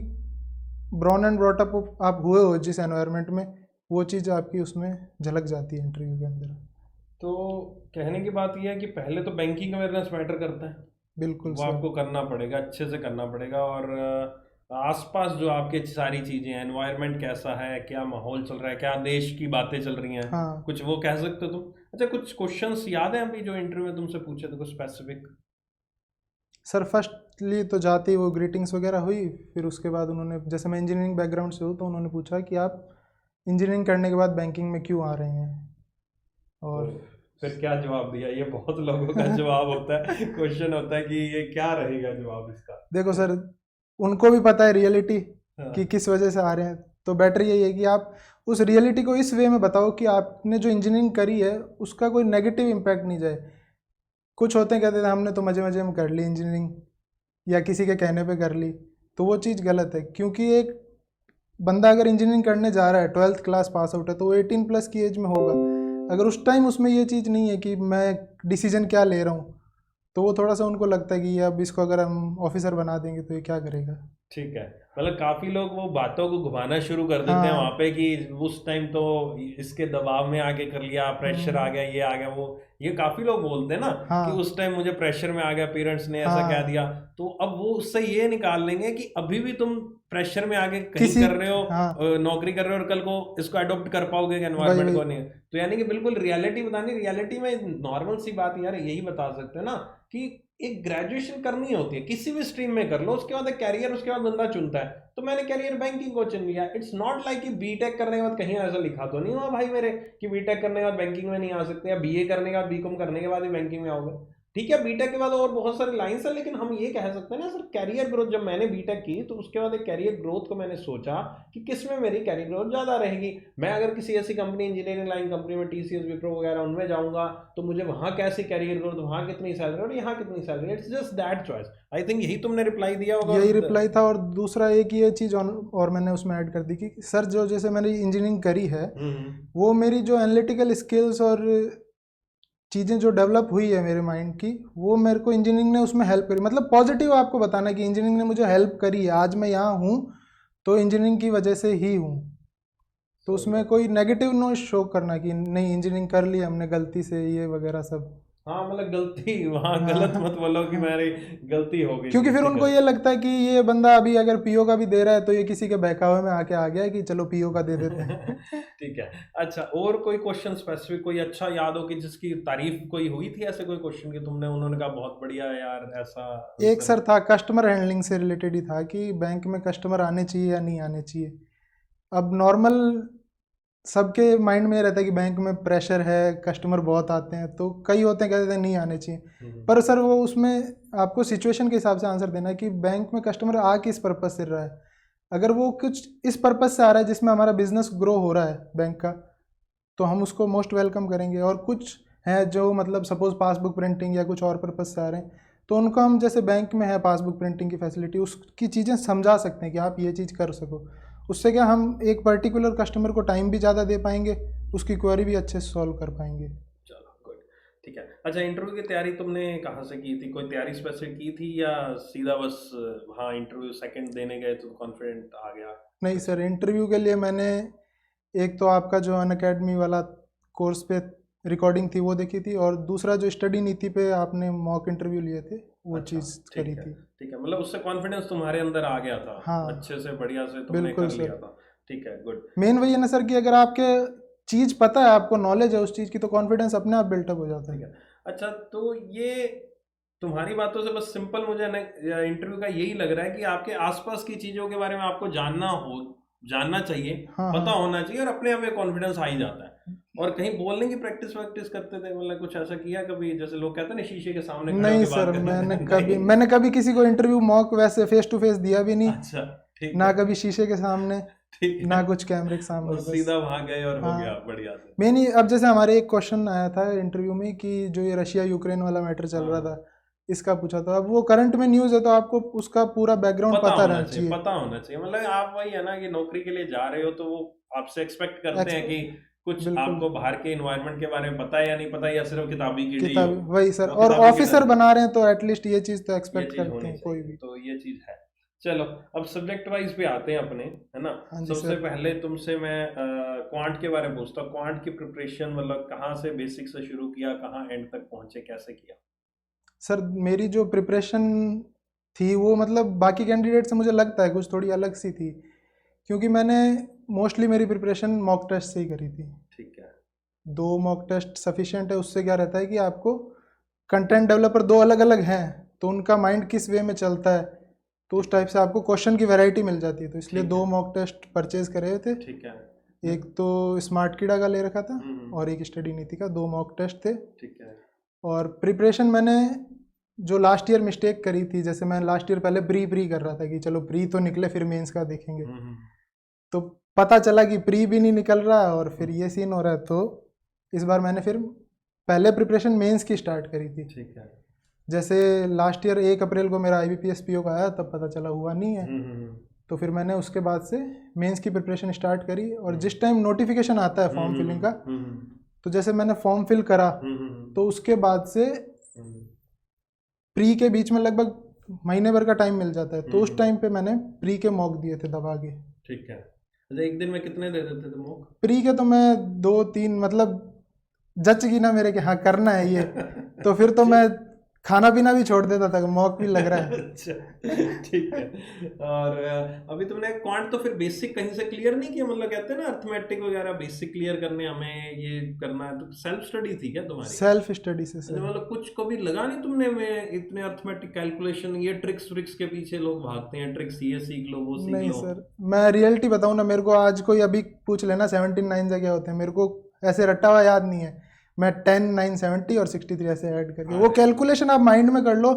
ब्रॉन एंड ब्रॉटअप आप हुए हो जिस एनवायरनमेंट में, वो चीज़ आपकी उसमें झलक जाती है इंटरव्यू के अंदर। तो कहने की बात यह है कि पहले तो बैंकिंग अवेयरनेस मैटर करता है, बिल्कुल वो सर। आपको करना पड़ेगा, अच्छे से करना पड़ेगा। और आसपास जो आपके सारी चीज़ें हैं, एनवायरनमेंट कैसा है, क्या माहौल चल रहा है, क्या देश की बातें चल रही हैं, हाँ कुछ वो कह सकते हो तुम? अच्छा, कुछ क्वेश्चंस याद हैं अभी जो इंटरव्यू में तुमसे पूछे थे, कुछ स्पेसिफिक? सर, फर्स्टली तो जाते ही वो ग्रीटिंग्स वगैरह हुई। फिर उसके बाद उन्होंने, जैसे मैं इंजीनियरिंग बैकग्राउंड से हूँ, तो उन्होंने पूछा कि आप इंजीनियरिंग करने के बाद बैंकिंग में क्यों आ रहे हैं। तो और फिर क्या जवाब दिया? ये बहुत लोगों का जवाब होता है, क्वेश्चन होता है कि ये क्या रहेगा जवाब इसका। देखो सर, उनको भी पता है रियलिटी कि हाँ, किस वजह से आ रहे हैं। तो बेटर यही है कि आप उस रियलिटी को इस वे में बताओ कि आपने जो इंजीनियरिंग करी है उसका कोई नेगेटिव इम्पैक्ट नहीं जाए। कुछ होते हैं कहते हैं हमने तो मज़े मज़े में कर ली इंजीनियरिंग, या किसी के कहने पे कर ली, तो वो चीज़ गलत है। क्योंकि एक बंदा अगर इंजीनियरिंग करने जा रहा है, 12th क्लास पास आउट है, तो वो 18+ की एज में होगा। अगर उस टाइम उसमें ये चीज़ नहीं है कि मैं डिसीजन क्या ले रहा हूँ, तो वो थोड़ा सा उनको लगता है कि ये अब इसको अगर हम ऑफिसर बना देंगे तो ये क्या करेगा। ठीक है। मतलब काफी लोग वो बातों को घुमाना शुरू कर देते हैं वहां हाँ। पे कि उस टाइम तो इसके दबाव में आके कर लिया, प्रेशर आ हम्म, गया, ये आ गया, वो ये काफी लोग बोलते हैं ना कि हाँ उस टाइम मुझे प्रेशर में आ गया, पेरेंट्स ने ऐसा कह हाँ। दिया। तो अब वो उससे ये निकाल लेंगे कि अभी भी तुम प्रेशर में आके कहीं किसी। कर रहे हो, हाँ। नौकरी कर रहे हो, और कल को इसको अडॉप्ट कर पाओगे वही एनवायरनमेंट वही। को? नहीं। तो यानी कि बिल्कुल रियलिटी बतानी। रियलिटी में नॉर्मल सी बात यार यही बता सकते हैं ना कि एक ग्रेजुएशन करनी होती है, किसी भी स्ट्रीम में कर लो, उसके बाद एक कैरियर उसके बाद बंदा चुनता है। तो मैंने कैरियर बैंकिंग को चुन लिया। इट्स नॉट लाइक कि बीटेक करने के बाद कहीं ऐसा लिखा तो नहीं हुआ भाई मेरे कि बीटेक करने के बाद बैंकिंग में नहीं आ सकते, या बीए करने के बाद, बीकॉम करने के बाद ही बैंकिंग में आओगे। ठीक है, बीटेक के बाद और बहुत सारे लाइंस है, लेकिन हम ये कह सकते हैं ना सर, कैरियर ग्रोथ, जब मैंने बीटेक की तो उसके बाद एक कैरियर ग्रोथ को मैंने सोचा कि किस में मेरी कैरियर ग्रोथ ज़्यादा रहेगी। मैं अगर किसी ऐसी कंपनी, इंजीनियरिंग लाइन कंपनी में, टीसीएस, विप्रो वगैरह उनमें जाऊंगा तो मुझे वहाँ कैसी कैरियर ग्रोथ, वहाँ कितनी सैलरी और यहाँ कितनी salary, it's just that choice. I think यही तुमने रिप्लाई दिया होगा। यही रिप्लाई था। और दूसरा एक ये चीज़ और मैंने उसमें ऐड कर दी कि सर जो जैसे मैंने इंजीनियरिंग करी है वो मेरी जो एनालिटिकल स्किल्स और चीज़ें जो डेवलप हुई है मेरे माइंड की, वो मेरे को इंजीनियरिंग ने उसमें हेल्प करी। मतलब पॉजिटिव आपको बताना कि इंजीनियरिंग ने मुझे हेल्प करी है, आज मैं यहाँ हूँ तो इंजीनियरिंग की वजह से ही हूँ। तो उसमें कोई नेगेटिव नो शो करना कि नहीं इंजीनियरिंग कर ली हमने गलती से ये वगैरह सब। हाँ, मतलब गलती वहाँ हाँ, गलत मत बोलो कि मेरी गलती हो गई, क्योंकि फिर उनको ये लगता है कि ये बंदा अभी अगर पीओ का भी दे रहा है तो ये किसी के बहकावे में आके आ गया है कि चलो पीओ का दे देते हैं। ठीक है। अच्छा, और कोई क्वेश्चन स्पेसिफिक कोई अच्छा याद हो कि जिसकी तारीफ कोई हुई थी, ऐसे कोई क्वेश्चन कि तुमने, उन्होंने कहा बहुत बढ़िया है यार, ऐसा एक सर था कस्टमर हैंडलिंग से रिलेटेड ही था कि बैंक में कस्टमर आने चाहिए या नहीं आने चाहिए। अब नॉर्मल सबके माइंड में रहता है कि बैंक में प्रेशर है, कस्टमर बहुत आते हैं, तो कई होते हैं कहते हैं नहीं आने चाहिए। पर सर वो उसमें आपको सिचुएशन के हिसाब से आंसर देना है कि बैंक में कस्टमर आ किस पर्पज से रहा है। अगर वो कुछ इस पर्पज से आ रहा है जिसमें हमारा बिजनेस ग्रो हो रहा है बैंक का, तो हम उसको मोस्ट वेलकम करेंगे। और कुछ है जो मतलब सपोज पासबुक प्रिंटिंग या कुछ और पर्पज से आ रहे हैं, तो उनको हम जैसे बैंक में है पासबुक प्रिंटिंग की फैसिलिटी, उसकी चीज़ें समझा सकते हैं कि आप ये चीज़ कर सको। उससे क्या हम एक पर्टिकुलर कस्टमर को टाइम भी ज़्यादा दे पाएंगे, उसकी क्वेरी भी अच्छे से सॉल्व कर पाएंगे। चलो गुड, ठीक है। अच्छा, इंटरव्यू की तैयारी तुमने कहाँ से की थी? कोई तैयारी स्पेसिफिक की थी या सीधा बस हाँ इंटरव्यू सेकंड देने गए तो कॉन्फिडेंट आ गया? नहीं सर, इंटरव्यू के लिए मैंने एक तो आपका जो अनअकैडमी वाला कोर्स पे रिकॉर्डिंग थी वो देखी थी, और दूसरा जो स्टडी नीति पे आपने मॉक इंटरव्यू लिए थे वो अच्छा, चीज़ ठीक करी है, थी। ठीक है। मतलब उससे कॉन्फिडेंस तुम्हारे अंदर आ गया था, हाँ अच्छे से बढ़िया से तुमने बिल्कुल कर लिया सर। था। ठीक है, गुड। मेन वही है ना सर कि अगर आपके चीज़ पता है, आपको नॉलेज है उस चीज़ की, तो कॉन्फिडेंस अपने आप बिल्टअप हो जाता ठीक है। है। अच्छा, तो ये तुम्हारी बातों से बस सिंपल मुझे इंटरव्यू का यही लग रहा है कि आपके आसपास की चीज़ों के बारे में आपको जानना चाहिए, हाँ पता हाँ। होना चाहिए, और अपने आप में कॉन्फिडेंस आ ही जाता है। और कहीं बोलने की प्रैक्टिस वैक्टिस करते थे, मतलब कुछ ऐसा किया कभी, जैसे लोग कहते हैं ना शीशे के सामने खड़े नहीं होकर सर, बात करना? नहीं? मैंने कभी किसी को इंटरव्यू मॉक वैसे फेस टू फेस दिया भी नहीं, अच्छा, ठीक ना है, कभी शीशे के सामने, ठीक ना है। कुछ कैमरे के सामने, बस बस। सीधा वहां गए और हो गया हाँ, बढ़िया से। मेन ही अब जैसे हमारे एक क्वेश्चन आया था इंटरव्यू में कि जो ये रशिया यूक्रेन वाला मैटर चल रहा हाँ, था, इसका पूछा था। अब वो करंट में न्यूज़ है तो आपको उसका पूरा बैकग्राउंड पता पता होना रहना चाहिए, चाहिए। पता होना चाहिए। मतलब आप वही है ना कि नौकरी के लिए जा रहे हो तो वो आपसे एक्सपेक्ट करते हैं कि कुछ बिल्कुल, आपको बाहर के इन्वायरमेंट के बारे में पता है या नहीं पता, या सिर्फ किताबी कीड़ी हो। किताब वही सर, वो और किताबी ऑफिसर कीड़ा, बना रहे हैं तो एटलीस्ट ये चीज़ तो ये एक्सपेक्ट चीज करते होनी हैं कोई चाहिए, भी। तो ये चीज है। चलो, अब सब्जेक्ट वाइज पे आते हैं अपने, है ना। हाँ जी सबसे सर। पहले तुमसे मैं क्वांट के बारे में पूछता हूँ। क्वांट की प्रिपरेशन मतलब कहाँ से बेसिक से शुरू किया, कहाँ एंड तक पहुंचे, कैसे किया? सर मेरी जो प्रिपरेशन थी वो मतलब बाकी कैंडिडेट से मुझे लगता है कुछ थोड़ी अलग सी थी, क्योंकि मैंने मोस्टली मेरी प्रिपरेशन मॉक टेस्ट से ही करी थी। ठीक है। 2 मॉक टेस्ट सफिशिएंट है। उससे क्या रहता है कि आपको कंटेंट डेवलपर 2 अलग अलग हैं, तो उनका माइंड किस वे में चलता है, तो उस ठीक है, टाइप से आपको क्वेश्चन की वैरायटी मिल जाती है। तो इसलिए ठीक 2 है, मॉक टेस्ट परचेज करे थे। ठीक है। एक तो स्मार्ट कीड़ा का ले रखा था हम्म, और एक स्टडी नीति का, 2 मॉक टेस्ट थे। ठीक है। और प्रिपरेशन मैंने जो लास्ट ईयर मिस्टेक करी थी, जैसे मैं लास्ट ईयर पहले प्री प्री कर रहा था कि चलो प्री तो निकले फिर मेंस का देखेंगे, हम्म, तो पता चला कि प्री भी नहीं निकल रहा और फिर ये सीन हो रहा है। तो इस बार मैंने फिर पहले प्रिपरेशन मेंस की स्टार्ट करी थी। ठीक है। जैसे लास्ट ईयर 1 अप्रैल को मेरा IBPS PO का आया, तब पता चला हुआ नहीं है, तो फिर मैंने उसके बाद से मेंस की प्रिपरेशन स्टार्ट करी। और जिस टाइम नोटिफिकेशन आता है फॉर्म फिलिंग का, तो जैसे मैंने फॉर्म फिल करा तो उसके बाद से प्री के बीच में लगभग महीने भर का टाइम मिल जाता है, तो उस टाइम पे मैंने प्री के मॉक दिए थे दबा के। ठीक है। अच्छा, एक दिन में कितने दे देते थे मॉक? प्री के तो मैं 2-3 मतलब जच गई ना मेरे के हाँ करना है ये, तो फिर तो मैं खाना पीना भी छोड़ देता था, मॉक भी लग रहा है। अच्छा, ठीक है। और अभी तुमने क्वांट तो फिर बेसिक कहीं से क्लियर नहीं किया? मतलब कहते हैं ना अर्थमेटिक वगैरह बेसिक क्लियर करने, हमें ये करना है, तो सेल्फ स्टडी थी क्या तुम्हारी? सेल्फ स्टडी से अच्छा, सर। मतलब कुछ कभी लगा नहीं तुमने में इतने अर्थमेटिक कैलकुलेशन, ये ट्रिक्स व्रिक्स के पीछे लोग भागते हैं, ट्रिक्स ये सीख लो वो सीख नहीं लो। सर, मैं रियलिटी बताऊँ ना, मेरे को आज कोई अभी पूछ लेना 17 9 जगह होते हैं, मेरे को ऐसे रट्टा हुआ याद नहीं है। मैं 10 970 और 63 ऐसे ऐड करके वो कैलकुलेशन आप माइंड में कर लो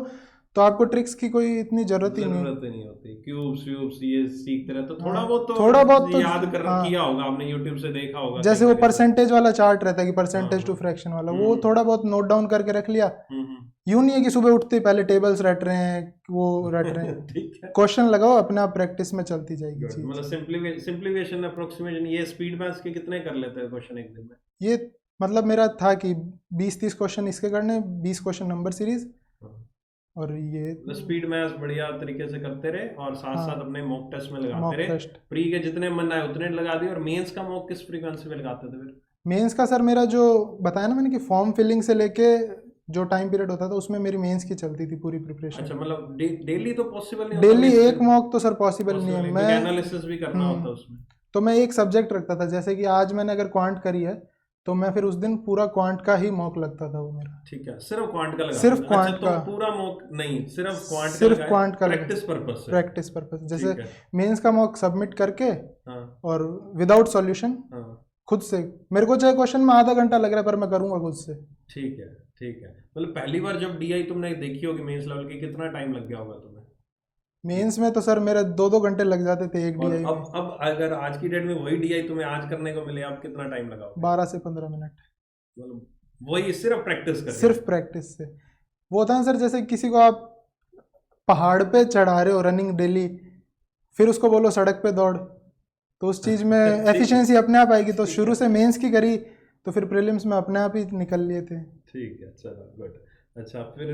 तो आपको ट्रिक्स की कोई इतनी जरूरत ही नहीं। जरूरत ही नहीं होती, क्यूब्स व्यूब्स ये सीखते रहे तो थोड़ा हाँ, बहुत तो थोड़ा बहुत तो याद कर हाँ, किया होगा आपने, यूट्यूब से देखा होगा जैसे वो परसेंटेज वाला चार्ट रहता है कि परसेंटेज टू हाँ, फ्रैक्शन वाला, वो थोड़ा बहुत नोट डाउन करके रख लिया। हम्म, यूं नहीं है कि सुबह उठते ही पहले टेबल्स रट रहे हैं, वो रट रहे हैं। ठीक है, क्वेश्चन लगाओ, अपने आप प्रैक्टिस में चलती जाएगी गुड। चीज। मतलब सिंप्लीफिकेशन अप्रोक्सीमेशन, ये स्पीड मैथ्स के कितने कर लेते हैं क्वेश्चन एक दिन में? ये मतलब मेरा था कि 20-30 क्वेश्चन इसके करने, 20 क्वेश्चन नंबर सीरीज, और ये स्पीड मैथ्स बढ़िया तरीके से करते रहे और साथ हाँ, साथ अपने मॉक टेस्ट में लगाते मॉक रहे। टेस्ट प्री के जितने मन आए उतने लगा दिए। और मेंस का मॉक किस फ्रीक्वेंसी पे लगाते थे फिर? मेंस का सर मेरा जो बताया ना मैंने कि फॉर्म फिलिंग से लेके जो टाइम पीरियड होता था उसमें मेरी मेंस की चलती थी पूरी प्रिपरेशन। अच्छा, मतलब डेली तो पॉसिबल नहीं होता डेली मेंस एक मॉक तो सर पॉसिबल नहीं है। क्योंकि मैं एनालिसिस भी करना होता है उसमें। तो मैं एक सब्जेक्ट रखता था, जैसे कि आज मैंने अगर क्वांट करी है तो मैं फिर उस दिन पूरा क्वांट का ही मॉक लगता था वो मेरा। ठीक है, सिर्फ क्वांट का लगाते सिर्फ थे? क्वांट अच्छा, तो का, पूरा मॉक नहीं, सिर्फ क्वांट का सिर्फ लगाए क्वांट का लगा, प्रैक्टिस पर्पस से? Practice purpose. जैसे ठीक है, मेंस का मॉक सबमिट करके हाँ और विदाउट सॉल्यूशन हाँ, खुद से, मेरे को चाहे क्वेश्चन में आधा घंटा लग रहा है पर मैं करूंगा खुद से। ठीक है, ठीक है। मतलब पहली बार जब डीआई तुमने देखी होगी मेंस लेवल की, कितना टाइम लग गया होगा तुम्हें? मेंस में तो सर मेरे 2-2 घंटे लग जाते थे एक और डीआई में। अब अगर आज की डेट में वही डीआई तुम्हें आज करने को मिले, आप कितना टाइम लगाओगे? 12 से 15 मिनट, मतलब वही सिर्फ प्रैक्टिस करके? सिर्फ प्रैक्टिस से। वो होता है ना सर, जैसे किसी को आप पहाड़ पे चढ़ा रहे हो रनिंग डेली, फिर उसको बोलो सड़क पे दौड़, तो उस चीज़ में ठीक है, एफिशिएंसी अपने आप आएगी। तो ठीक शुरू है, से मेंस की करी तो फिर प्रीलिम्स में अपने आप ही निकल लिए थे। ठीक है, चलो गुड। अच्छा, फिर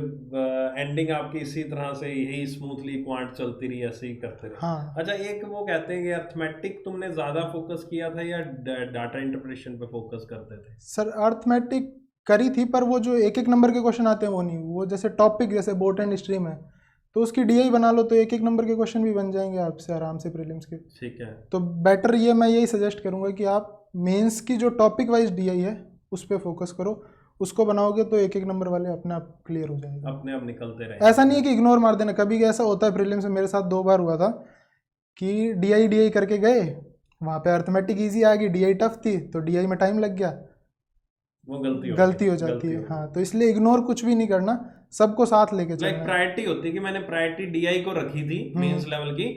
एंडिंग आपकी इसी तरह से यही स्मूथली क्वांट चलती रही, ऐसे ही करते रहे? हाँ अच्छा, एक वो कहते हैं कि अर्थमेटिक तुमने ज़्यादा फोकस किया था या डाटा इंटरप्रिटेशन पे फोकस करते थे? सर, अर्थमेटिक करी थी पर वो जो एक एक नंबर के क्वेश्चन आते हैं वो नहीं, वो जैसे टॉपिक जैसे बोट एंड स्ट्रीम है तो उसकी डीआई बना लो तो एक एक नंबर के क्वेश्चन भी बन जाएंगे आपसे आराम से प्रीलिम्स के। ठीक है, तो बेटर ये मैं यही सजेस्ट करूंगा कि आप मेंस की जो टॉपिक वाइज डीआई है उस पर फोकस करो, उसको बनाओगे तो एक एक नंबर वाले अपने आप क्लियर हो जाएगा। अपने आप निकलते रहे। ऐसा नहीं है कि इग्नोर मार देना, कभी ऐसा होता है प्रीलिम्स में, मेरे साथ 2 बार हुआ था कि डीआई करके गए, वहाँ पे अर्थमेटिक ईजी आ गई, डीआई टफ थी तो डीआई में टाइम लग गया, वो गलती हो जाती है। हाँ, तो इसलिए इग्नोर कुछ भी नहीं करना, सबको साथ लेके लाइक चलना है। प्रायोरिटी होती है कि मैंने प्रायोरिटी डीआई को रखी थी मेंस लेवल की,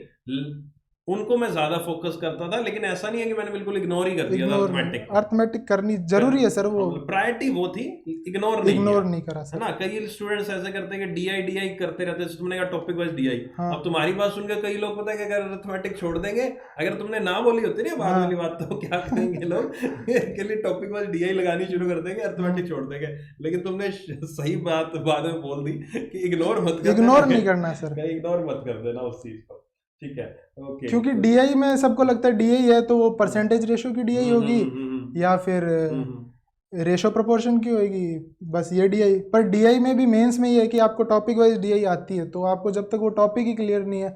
उनको मैं ज्यादा फोकस करता था, लेकिन ऐसा नहीं है कि मैंने बिल्कुल इग्नोर ही कर दिया था इग्नोर अर्थमेटिक को। अर्थमेटिक करनी जरूरी है सर, वो प्रायोरिटी वो थी, इग्नोर नहीं इग्नोर किया, नहीं करा है सर। ना? कई स्टूडेंट्स ऐसे करते हैं कि डीआई करते रहते हैं, तुमने कहा टॉपिक वाइज डीआई। हाँ अब तुम्हारी बात सुनकर कई लोग पता है कि अगर अर्थमेटिक छोड़ देंगे, अगर तुमने ना बोली होती ना बाद हाँ वाली बात, तो क्या करेंगे लोग के लिए टॉपिक वाइज डीआई लगानी शुरू कर देंगे, अर्थमेटिक छोड़ देंगे। लेकिन तुमने सही बात बाद में बोल दी कि इग्नोर मत कर इग्नोर देना, नहीं करना सर, इग्नोर मत कर देना उस चीज को। ठीक है, ओके। क्योंकि डीआई में सबको लगता है डीआई है तो वो परसेंटेज रेशो की डीआई होगी या फिर रेशो प्रोपोर्शन की होगी, बस ये डीआई। पर डीआई में भी मेंस में ये है कि आपको टॉपिक वाइज डीआई आती है, तो आपको जब तक वो टॉपिक ही क्लियर नहीं है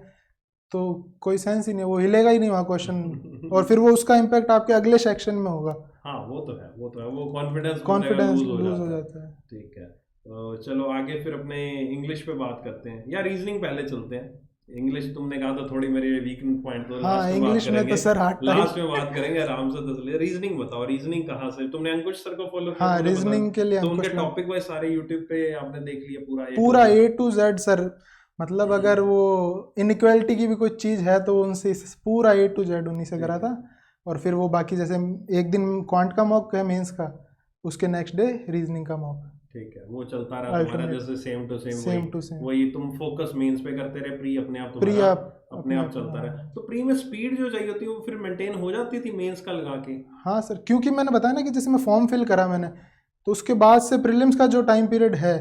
तो कोई सेंस ही नहीं है, वो हिलेगा ही नहीं वहाँ क्वेश्चन, और फिर वो उसका इम्पैक्ट आपके अगले सेक्शन में होगा। हाँ, वो तो है, वो तो है, वो कॉन्फिडेंस कॉन्फिडेंस लूज लूज हो हो जाता है। ठीक है, तो चलो आगे फिर अपने इंग्लिश पे बात करते हैं, या रीजनिंग पहले चलते हैं? इंग्लिश तुमने कहा था थोड़ी मेरी वीक पॉइंट, तो हाँ, लास्ट में बात इंग्लिश में करेंगे, तो सर हार्ड लास्ट में बात करेंगे आराम से। तसल्ली। रीजनिंग बताओ, रीजनिंग कहाँ से तुमने अंकुश सर को फॉलो किया? हाँ, तुमने बताया रीजनिंग के लिए तो अंकुश उनके मैम, टॉपिक वाइज सारे यूट्यूब पे आपने देख लिया पूरा पूरा A to Z सर। मतलब अगर वो इनइक्वालिटी की भी कोई चीज़ है तो उनसे पूरा A to Z उन्हीं से करा था। और फिर वो बाकी जैसे एक दिन क्वांट का मॉक है मेंस का, उसके नेक्स्ट डे रीजनिंग का मॉक। ठीक है, वो चलता रहा तुम्हारा जैसे सेम टू सेम वही तुम फोकस मेंस पे करते रहे, प्री अपने आप प्री तुम्हारा आप अपने आप चलता रहा। तो प्री में स्पीड जो चाहिए होती है वो फिर मेंटेन हो जाती थी मेंस का लगा के? हाँ सर, क्योंकि मैंने बताया ना कि जैसे मैं फॉर्म फिल करा मैंने, तो उसके बाद से प्रीलिम्स का जो टाइम पीरियड है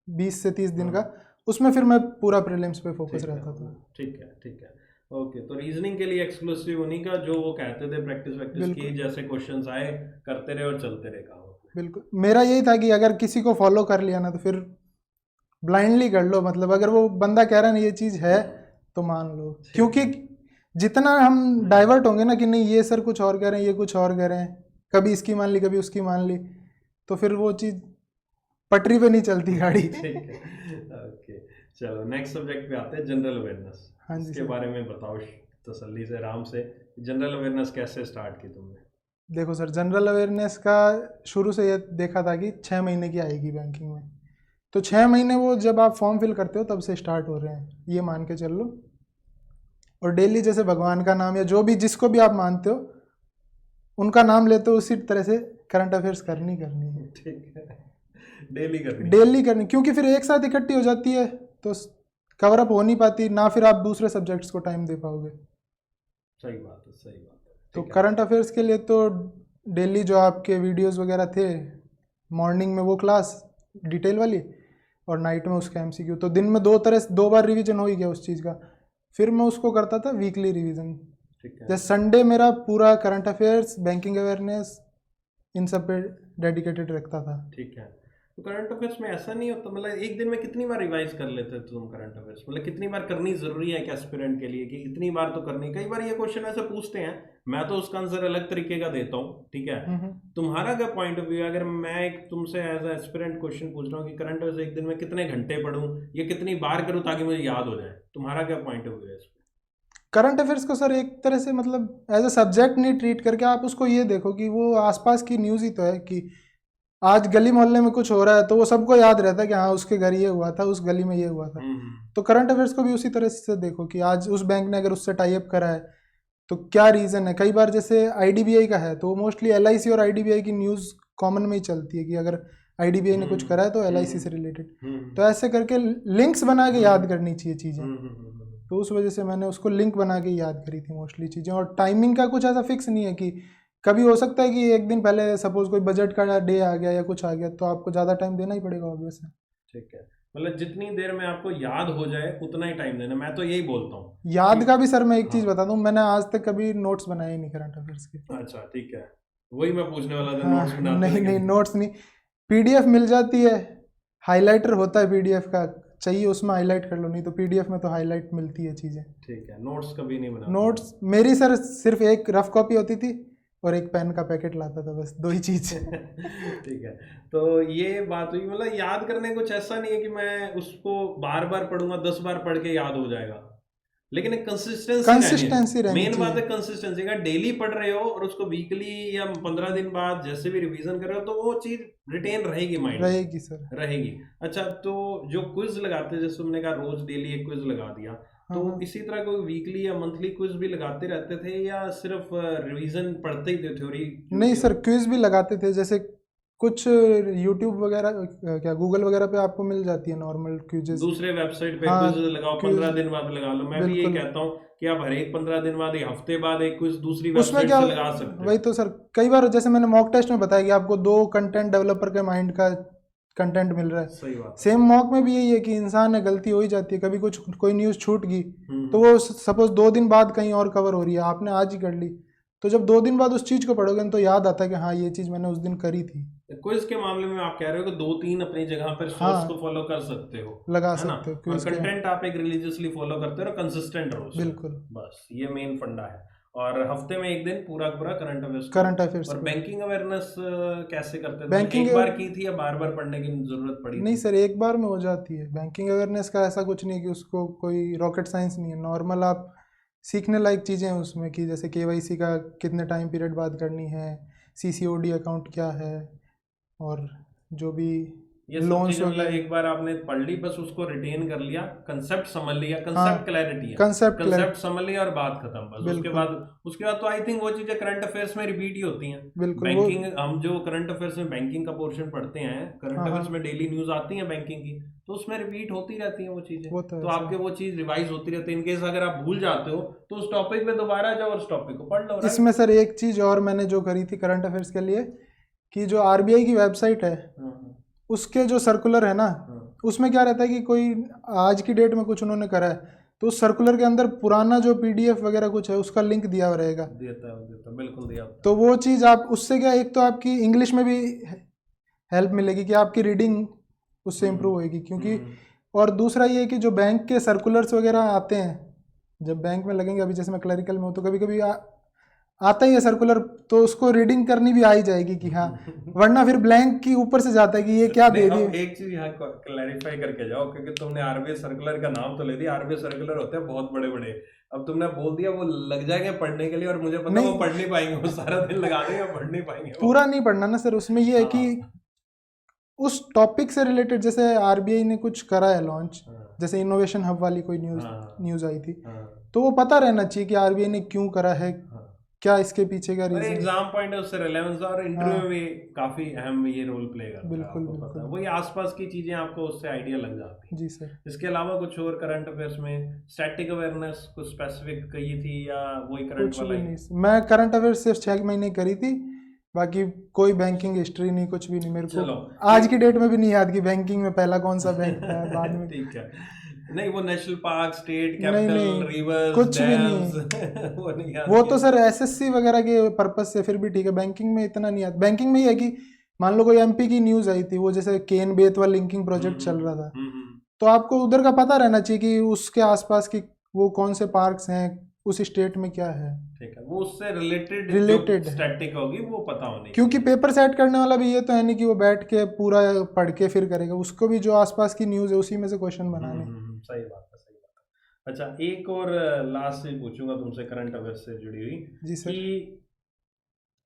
20 से 30 दिन का, उसमें फिर मैं पूरा प्रीलिम्स पे फोकस रहता था। ठीक है, ठीक है, ओके। तो रीजनिंग के लिए एक्सक्लूसिव उन्हीं का जो वो कहते थे प्रैक्टिस की, जैसे क्वेश्चंस आए करते रहे और चलते रहे काम। बिल्कुल, मेरा यही था कि अगर किसी को फॉलो कर लिया ना तो फिर ब्लाइंडली कर लो, मतलब अगर वो बंदा कह रहा है ना ये चीज़ है तो मान लो, क्योंकि जितना हम डाइवर्ट होंगे ना कि नहीं ये सर कुछ और कह रहे हैं, ये कुछ और कह रहे हैं, कभी इसकी मान ली कभी उसकी मान ली, तो फिर वो चीज़ पटरी पे नहीं चलती गाड़ी। ठीक है, ओके। चलो नेक्स्ट सब्जेक्ट पे आते हैं, जनरल अवेयरनेस। हाँ जी, इसके बारे में बताओ तसल्ली से, आराम से। जनरल अवेयरनेस कैसे स्टार्ट की तुमने? देखो सर, जनरल अवेयरनेस का शुरू से ये देखा था कि 6 महीने की आएगी बैंकिंग में, तो 6 महीने वो जब आप फॉर्म फिल करते हो तब से स्टार्ट हो रहे हैं, ये मान के चल लो। और डेली जैसे भगवान का नाम या जो भी जिसको भी आप मानते हो उनका नाम लेते हो, उसी तरह से करंट अफेयर्स करनी है। ठीक है, डेली डेली करनी, क्योंकि फिर एक साथ इकट्ठी हो जाती है तो कवर अप हो नहीं पाती ना, फिर आप दूसरे सब्जेक्ट्स को टाइम दे पाओगे। सही बात है, सही बात है। तो ठीक है। करंट अफेयर्स के लिए तो डेली जो आपके वीडियोस वगैरह थे, मॉर्निंग में वो क्लास डिटेल वाली और नाइट में उसका एमसीक्यू, तो दिन में 2 बार रिवीजन हो ही गया उस चीज़ का। फिर मैं उसको करता था वीकली रिवीजन। ठीक है। जैसे संडे मेरा पूरा करंट अफेयर्स, बैंकिंग अवेयरनेस, इन सब पे डेडिकेटेड रखता था। ठीक है। तो करंट अफेयर्स में ऐसा नहीं होता, मतलब एक दिन में कितनी बार रिवाइज कर लेते तुम करंट अफेयर्स, मतलब कितनी बार करनी जरूरी है क्या एस्पिरेंट के लिए कि इतनी बार तो करनी? कई बार ये क्वेश्चन ऐसे पूछते हैं, मैं तो उसका आंसर अलग तरीके का देता हूँ, ठीक है। तुम्हारा क्या पॉइंट ऑफ व्यू है? अगर मैं एक तुमसे एज एस्पिरेंट क्वेश्चन पूछ रहा हूँ कि करंट अफेयर्स एक दिन में कितने घंटे पढूं या कितनी बार करूँ ताकि मुझे याद हो जाए, तुम्हारा क्या पॉइंट ऑफ व्यू है? करंट अफेयर्स को सर एक तरह से मतलब एज अ सब्जेक्ट नहीं ट्रीट करके आप उसको ये देखो कि वो आसपास की न्यूज़ ही तो है, कि आज गली मोहल्ले में कुछ हो रहा है तो वो सबको याद रहता है कि हाँ उसके घर ये हुआ था, उस गली में ये हुआ था। तो करंट अफेयर्स को भी उसी तरह से देखो कि आज उस बैंक ने अगर उससे टाई अप करा है तो क्या रीज़न है। कई बार जैसे आईडीबीआई का है तो मोस्टली एलआईसी और आईडीबीआई की न्यूज़ कॉमन में ही चलती है कि अगर आईडीबीआई ने कुछ करा है तो एलआईसी से रिलेटेड, तो ऐसे करके लिंक्स बना के याद करनी चाहिए चीज़ें। तो उस वजह से मैंने उसको लिंक बना के याद करी थी मोस्टली चीज़ें। और टाइमिंग का कुछ ऐसा फिक्स नहीं है कि कभी हो सकता है कि एक दिन पहले सपोज कोई बजट का डे आ गया या कुछ आ गया तो आपको ज़्यादा टाइम देना ही पड़ेगा ऑब्वियस है। ठीक है, मतलब जितनी देर में आपको याद हो जाए उतना ही टाइम देना, मैं तो यही बोलता हूँ। याद का भी सर मैं एक चीज़ हाँ। बता दूँ, मैंने आज तक कभी नोट्स बनाए ही नहीं करंट अफेयर्स के। अच्छा, ठीक है, वही मैं पूछने वाला था, हाँ, नोट्स बनाते नहीं थे नहीं कि नोट्स नहीं, पीडीएफ मिल जाती है, हाइलाइटर होता है पीडीएफ का, चाहिए उसमें हाईलाइट कर लो, नहीं तो पीडीएफ में तो हाईलाइट मिलती है चीज़ें। ठीक है, नोट्स कभी नहीं बनाते? नोट्स मेरी सर सिर्फ एक रफ कॉपी होती थी और एक पेन का पैकेट लाता था, बस 2 ही चीज़। ठीक है, तो ये बात हुई, मतलब याद करने कुछ ऐसा नहीं है कि मैं उसको बार बार पढ़ूंगा, 10 बार पढ़ के याद हो जाएगा, लेकिन एक कंसिस्टेंसी रहनी मेन बात है चाहिए। कंसिस्टेंसी का। डेली पढ़ रहे हो और उसको वीकली या 15 दिन बाद जैसे भी रिवीजन कर रहे हो तो वो चीज रिटेन रहेगी माइंड में, रहेगी सर। रहेगी। अच्छा, तो जो क्विज लगाते हैं, जैसे तुमने कहा रोज डेली एक क्विज लगा दिया, हाँ तो हाँ। इसी तरह कोई वीकली या मंथली क्विज भी लगाते रहते थे या सिर्फ रिवीजन पढ़ते ही थे, थ्योरी? नहीं सर, क्विज भी लगाते थे, जैसे कुछ यूट्यूब वगैरह क्या गूगल वगैरह पे आपको मिल जाती है नॉर्मल क्विजेस। दूसरे वेबसाइट पे हाँ क्विज लगाओ, क्विज, 15 दिन बाद लगा लो। मैं भी यही बिल्कुल। कहता हूँ कि आप हर एक 15 दिन बाद या हफ्ते बाद एक क्विज दूसरी उसमें वेबसाइट क्या, से लगा सकते वही हो। तो सर, कई बार जैसे मैंने मॉक टेस्ट में बताया कि आपको 2 कंटेंट डेवलपर के माइंड का कंटेंट मिल रहा है, सही बात है। सेम मॉक में भी यही है कि इंसान है, गलती हो ही जाती है, कभी कुछ कोई न्यूज़ छूट गई तो हम्म। वो सपोज 2 दिन बाद कहीं और कवर हो रही है, आपने आज ही कर ली, तो जब 2 दिन बाद उस चीज़ को पढ़ोगे तो याद आता है कि हाँ ये चीज़ मैंने उस दिन करी थी। क्विज के मामले में आप कह रहे हो कि 2-3 अपनी जगह पर सोर्स को हाँ, फॉलो कर सकते हो, लगा है ना? सकते हो और क्विज के। कंटेंट आप एक रिलीजियसली फॉलो करते हो और कंसिस्टेंट रहो उसमें। बिल्कुल। बस ये मेन फंडा है। और हफ्ते में एक दिन पूरा पूरा करंट अफेयर्स को। करंट अफेयर्स और को बैंकिंग अवेयरनेस कैसे करते थे? मतलब बैंकिंग, एक बार की थी या बार बार पढ़ने की जरूरत पड़ी नहीं थी? सर एक बार में हो जाती है बैंकिंग अवेयरनेस का, ऐसा कुछ नहीं है कि उसको कोई रॉकेट साइंस नहीं है, नॉर्मल आप सीखने लायक चीज़ें हैं उसमें, कि जैसे केवाईसी का कितने टाइम पीरियड बाद करनी है, सीसीओडी अकाउंट क्या है, और जो भी ये सब लोन्स चीजें मतलब वगैरह। एक बार आपने पढ़ ली, बस उसको रिटेन कर लिया, कंसेप्ट समझ लिया, हाँ, कंसेप्ट क्लैरिटी है, कंसेप्ट कंसेप्ट समझ लिया और बात खत्म बस। बिल्कुल उसके बाद तो आई थिंक वो चीजें करंट अफेयर्स में रिपीट ही होती हैं। बिल्कुल वो। बैंकिंग, हम जो करंट अफेयर्स में बैंकिंग का पोर्शन पढ़ते हैं, करंट हाँ अफेयर्स हाँ, में डेली न्यूज आती है बैंकिंग की, तो उसमें रिपीट होती रहती हैं वो चीजें। वो तो तो है आपके सर। वो चीज रिवाइज होती रहती है। इनकेस अगर आप भूल जाते हो तो उस टॉपिक पे दोबारा जाओ और उस टॉपिक को पढ़ लो, इसमें राइट? सर एक चीज़ और मैंने जो करी थी करंट अफेयर्स के लिए, कि जो आरबीआई की वेबसाइट है उसके जो सर्कुलर है ना, उसमें क्या रहता है कि कोई आज की डेट में कुछ उन्होंने करा है तो उस सर्कुलर के अंदर पुराना जो पीडीएफ वगैरह कुछ है उसका लिंक दिया हुआ रहेगा। देता बिल्कुल दिया होता तो वो चीज़ आप उससे क्या, एक तो आपकी इंग्लिश में भी हेल्प मिलेगी कि आपकी रीडिंग उससे इम्प्रूव होएगी, क्योंकि और दूसरा ये है कि जो बैंक के सर्कुलर्स वगैरह आते हैं, जब बैंक में लगेंगे, अभी जैसे मैं क्लरिकल में हूँ तो कभी कभी आता ही है सर्कुलर, तो उसको रीडिंग करनी भी आ ही जाएगी कि हाँ, वरना फिर ब्लैंक की ऊपर से जाता है कि ये क्या दे नहीं, अब दिए। एक चीज यहाँ क्लैरिफाई करके जाओ, क्योंकि तुमने आरबीआई सर्कुलर का नाम तो ले दिया, आरबीआई सर्कुलर होते हैं बहुत बड़े बड़े, अब तुमने बोल दिया वो लग जाएंगे पढ़ने के लिए, और मुझे पता वो नहीं, पढ़ नहीं पाएंगे, वो सारा दिन लगा देंगे, पढ़ नहीं पाएंगे वो। पूरा नहीं पढ़ना ना सर, उसमें ये है कि हाँ उस टॉपिक से रिलेटेड, जैसे आरबीआई ने कुछ करा है लॉन्च, हाँ जैसे इनोवेशन हब वाली कोई हाँ न्यूज़ आई थी, हाँ तो वो पता रहना चाहिए कि आरबीआई ने क्यों करा है, हाँ। क्या इसके पीछे का और रीजन। एग्जाम पॉइंट है, उससे रिलेवेंस, और इंटरव्यू में हाँ, भी काफी अहम ये रोल प्ले करता है, बिल्कुल आपको पता है, बिल्कुल। वही आसपास की चीजें आपको उससे आइडिया लग जाती है। जी सर। इसके अलावा कुछ और करंट अफेयर्स में स्टैटिक अवेयरनेस कुछ स्पेसिफिक कही थी, या वही करंट कुछ वाला भी ही? नहीं, मैं करंट अफेयर सिर्फ 6 महीने करी थी, बाकी कोई बैंकिंग हिस्ट्री नहीं, कुछ भी नहीं मेरे को। चलो आज की एक डेट में भी नहीं याद कि बैंकिंग में पहला कौन सा बैंक था, बाद में। ठीक है, नहीं वो नेशनल पार्क, स्टेट नहीं कैपिटल, नहीं, रिवर्स, कुछ भी नहीं। डैम्स वो नहीं याद वो तो किया? सर एसएससी वगैरह के पर्पज से फिर भी ठीक है, बैंकिंग में इतना नहीं याद। बैंकिंग में ही है कि मान लो कोई एमपी की न्यूज़ आई थी, वो जैसे केन बेतवा लिंकिंग प्रोजेक्ट चल रहा था, हम्म। तो आपको उधर का पता रहना चाहिए कि उसके आसपास की वो कौन से पार्क्स हैं, उस स्टेट में क्या है ठीक है, वो उससे रिलेटेड जो रिलेटेड है। स्टैटिक होगी वो पता होनी क्योंकि चाहिए। पेपर सेट करने वाला भी ये तो है नहीं कि वो बैठ के पूरा पढ़ के फिर करेगा, उसको भी जो आसपास की न्यूज़ है उसी में से क्वेश्चन बनाने। सही बात है, सही बात है। अच्छा, एक और लास्ट से पूछूंगा तुमसे करंट अफेयर से जुड़ी हुई, जी कि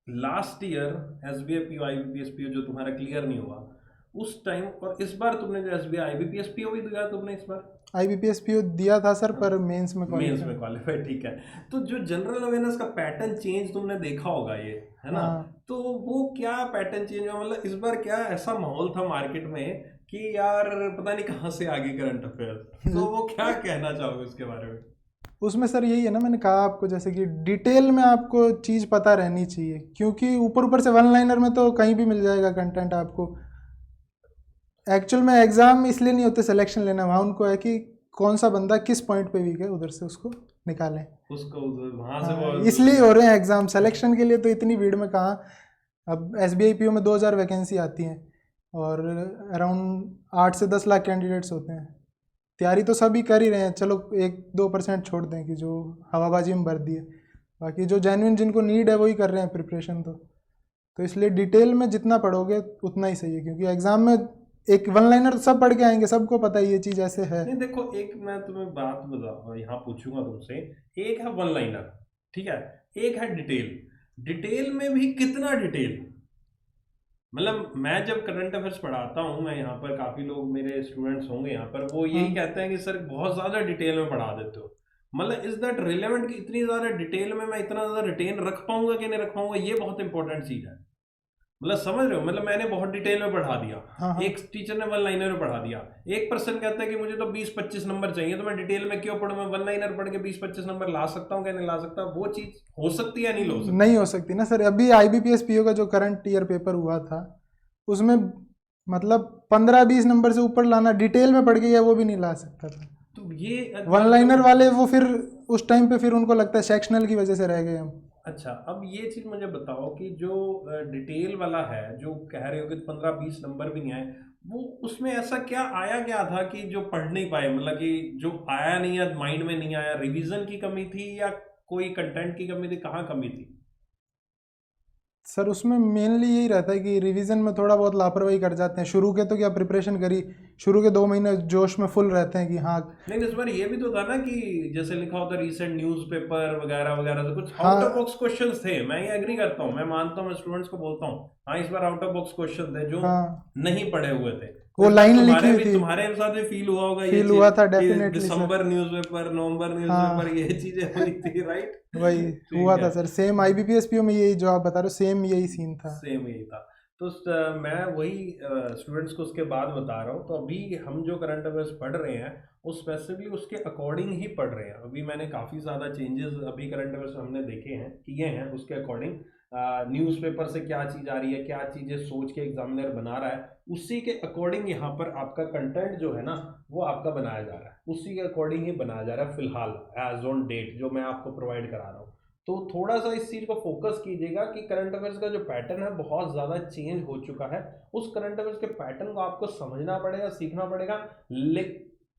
sir. Last year SBI PO IBPS PO जो तुम्हारा क्लियर नहीं हुआ उस टाइम, और इस बार तुमने जो एसबीआई आईबीपीएस पीओ भी दिया तुमने इस बार? आईबीपीएस पीओ दिया था सर, हाँ, पर मेंस में मेंस क्वालिफाई। में क्वालिफाई, ठीक है। तो जो जनरल अवेयरनेस का पैटर्न चेंज तुमने देखा होगा ये, है ना? हाँ तो वो क्या पैटर्न चेंज हुआ, मतलब इस बार क्या ऐसा माहौल था मार्केट में कि यार पता नहीं कहाँ से आ गई करंट अफेयर, तो वो क्या कहना चाहोगे उसके बारे में? उसमें सर यही है ना, मैंने कहा आपको जैसे कि डिटेल में आपको चीज़ पता रहनी चाहिए, क्योंकि ऊपर ऊपर से वन लाइनर में तो कहीं भी मिल जाएगा कंटेंट आपको। एक्चुअल में एग्ज़ाम इसलिए नहीं होते सिलेक्शन लेना, वहाँ उनको है कि कौन सा बंदा किस पॉइंट पे वीक है, उधर से उसको निकालें। उसको वहां से हाँ, वो इसलिए हो रहे हैं एग्ज़ाम, सिलेक्शन के लिए तो इतनी भीड़ में कहाँ। अब एसबीआई पीओ में 2000 वैकेंसी आती हैं, और अराउंड 8 से 10 लाख कैंडिडेट्स होते हैं। तैयारी तो सभी कर ही रहे हैं, चलो 1-2% छोड़ दें कि जो हवाबाजी में भर दिए, बाकी जो जेन्युइन जिनको नीड है वही कर रहे हैं प्रिपरेशन। तो इसलिए डिटेल में जितना पढ़ोगे उतना ही सही है, क्योंकि एग्ज़ाम में एक वन लाइनर तो सब पढ़ के आएंगे, सबको पता है ये चीज़ ऐसे है। नहीं देखो, एक मैं तुम्हें बात बता यहाँ पूछूंगा तुमसे, एक है वन लाइनर, ठीक है, एक है डिटेल। डिटेल में भी कितना डिटेल, मतलब मैं जब करंट अफेयर्स पढ़ाता हूँ, मैं यहाँ पर काफी लोग मेरे स्टूडेंट्स होंगे यहाँ पर, वो हाँ यही कहते हैं कि सर बहुत ज्यादा डिटेल में पढ़ा देते हो, मतलब इज दैट रिलेवेंट कि इतनी ज्यादा डिटेल में मैं इतना ज्यादा रिटेन रख पाऊंगा कि नहीं रख पाऊंगा, ये बहुत इंपॉर्टेंट चीज है। मतलब समझ रहे हो, मतलब मैंने बहुत डिटेल में पढ़ा दिया, हाँ हाँ। एक टीचर ने वन लाइनर में पढ़ा दिया, एक पर्सन कहता है कि मुझे तो 20-25 नंबर चाहिए, तो मैं डिटेल में क्यों पढ़ूं, मैं वन लाइनर पढ़ के 20-25 नंबर ला सकता हूँ क्या नहीं ला सकता, वो चीज हो सकती है या नहीं हो सकती? नहीं हो सकती ना सर। अभी आईबीपीएस पीओ का जो करंट ईयर पेपर हुआ था, उसमें मतलब 15-20 नंबर से ऊपर लाना डिटेल में पढ़ गया वो भी नहीं ला सकता था। तो ये वन लाइनर वाले वो फिर उस टाइम पे फिर उनको लगता है सेक्शनल की वजह से रह गए हम। अच्छा, अब ये चीज मुझे बताओ कि जो डिटेल वाला है, जो कह रहे हो कि 15-20 नंबर भी नहीं आए, वो उसमें ऐसा क्या आया क्या था कि जो पढ़ नहीं पाए, मतलब कि जो आया नहीं या माइंड में नहीं आया, रिवीजन की कमी थी या कोई कंटेंट की कमी थी, कहाँ कमी थी? सर उसमें मेनली यही रहता है कि रिवीजन में थोड़ा बहुत लापरवाही कर जाते हैं। शुरू के तो क्या प्रिपरेशन करी, शुरू के 2 महीने जोश में फुल रहते हैं कि हाँ। नहीं, इस बार ये भी तो था ना कि जैसे लिखा होता रीसेंट न्यूज़पेपर वगैरह वगैरह से कुछ आउट ऑफ हाँ बॉक्स क्वेश्चंस थे, मैं ये एग्री करता हूँ, मैं मानता हूँ, मैं स्टूडेंट्स को बोलता हूँ हाँ इस बार आउट ऑफ बॉक्स क्वेश्चन थे जो हाँ, नहीं पढ़े हुए थे। तो वो इस बार लाइन लिखी तुम्हारे हुई भी, थी। तुम्हारे साथ भी फील हुआ होगा ये फील चीज हुआ था कि डेफिनेटली सर। दिसंबर न्यूज़पेपर, नवंबर न्यूज़पेपर, हाँ, ये चीजें हुई थी, राइट? वही हुआ ठीक था है, सर। सेम आईबीपीएस पीओ में यही जो आप बता रहे हो, सेम यही सीन था। सेम यही था। तो मैं वही स्टूडेंट्स को उसके बाद बता रहा हूँ, तो अभी हम जो करंट अफेयर्स पढ़ रहे हैं वो स्पेसिफिकली उसके अकॉर्डिंग ही पढ़ रहे हैं। अभी मैंने काफ़ी ज़्यादा चेंजेस अभी करंट अफेयर्स में हमने देखे हैं, किए हैं, उसके अकॉर्डिंग न्यूज़पेपर से क्या चीज़ आ रही है, क्या चीज़ें सोच के एग्जामिनर बना रहा है, उसी के अकॉर्डिंग यहाँ पर आपका कंटेंट जो है ना वो आपका बनाया जा रहा है, उसी के अकॉर्डिंग ही बनाया जा रहा है फिलहाल, एज ऑन डेट जो मैं आपको प्रोवाइड करा रहा हूँ। तो थोड़ा सा इस चीज़ को फोकस कीजिएगा कि करंट अफेयर्स का जो पैटर्न है बहुत ज़्यादा चेंज हो चुका है, उस करंट अफेयर्स के पैटर्न को आपको समझना पड़ेगा, सीखना पड़ेगा।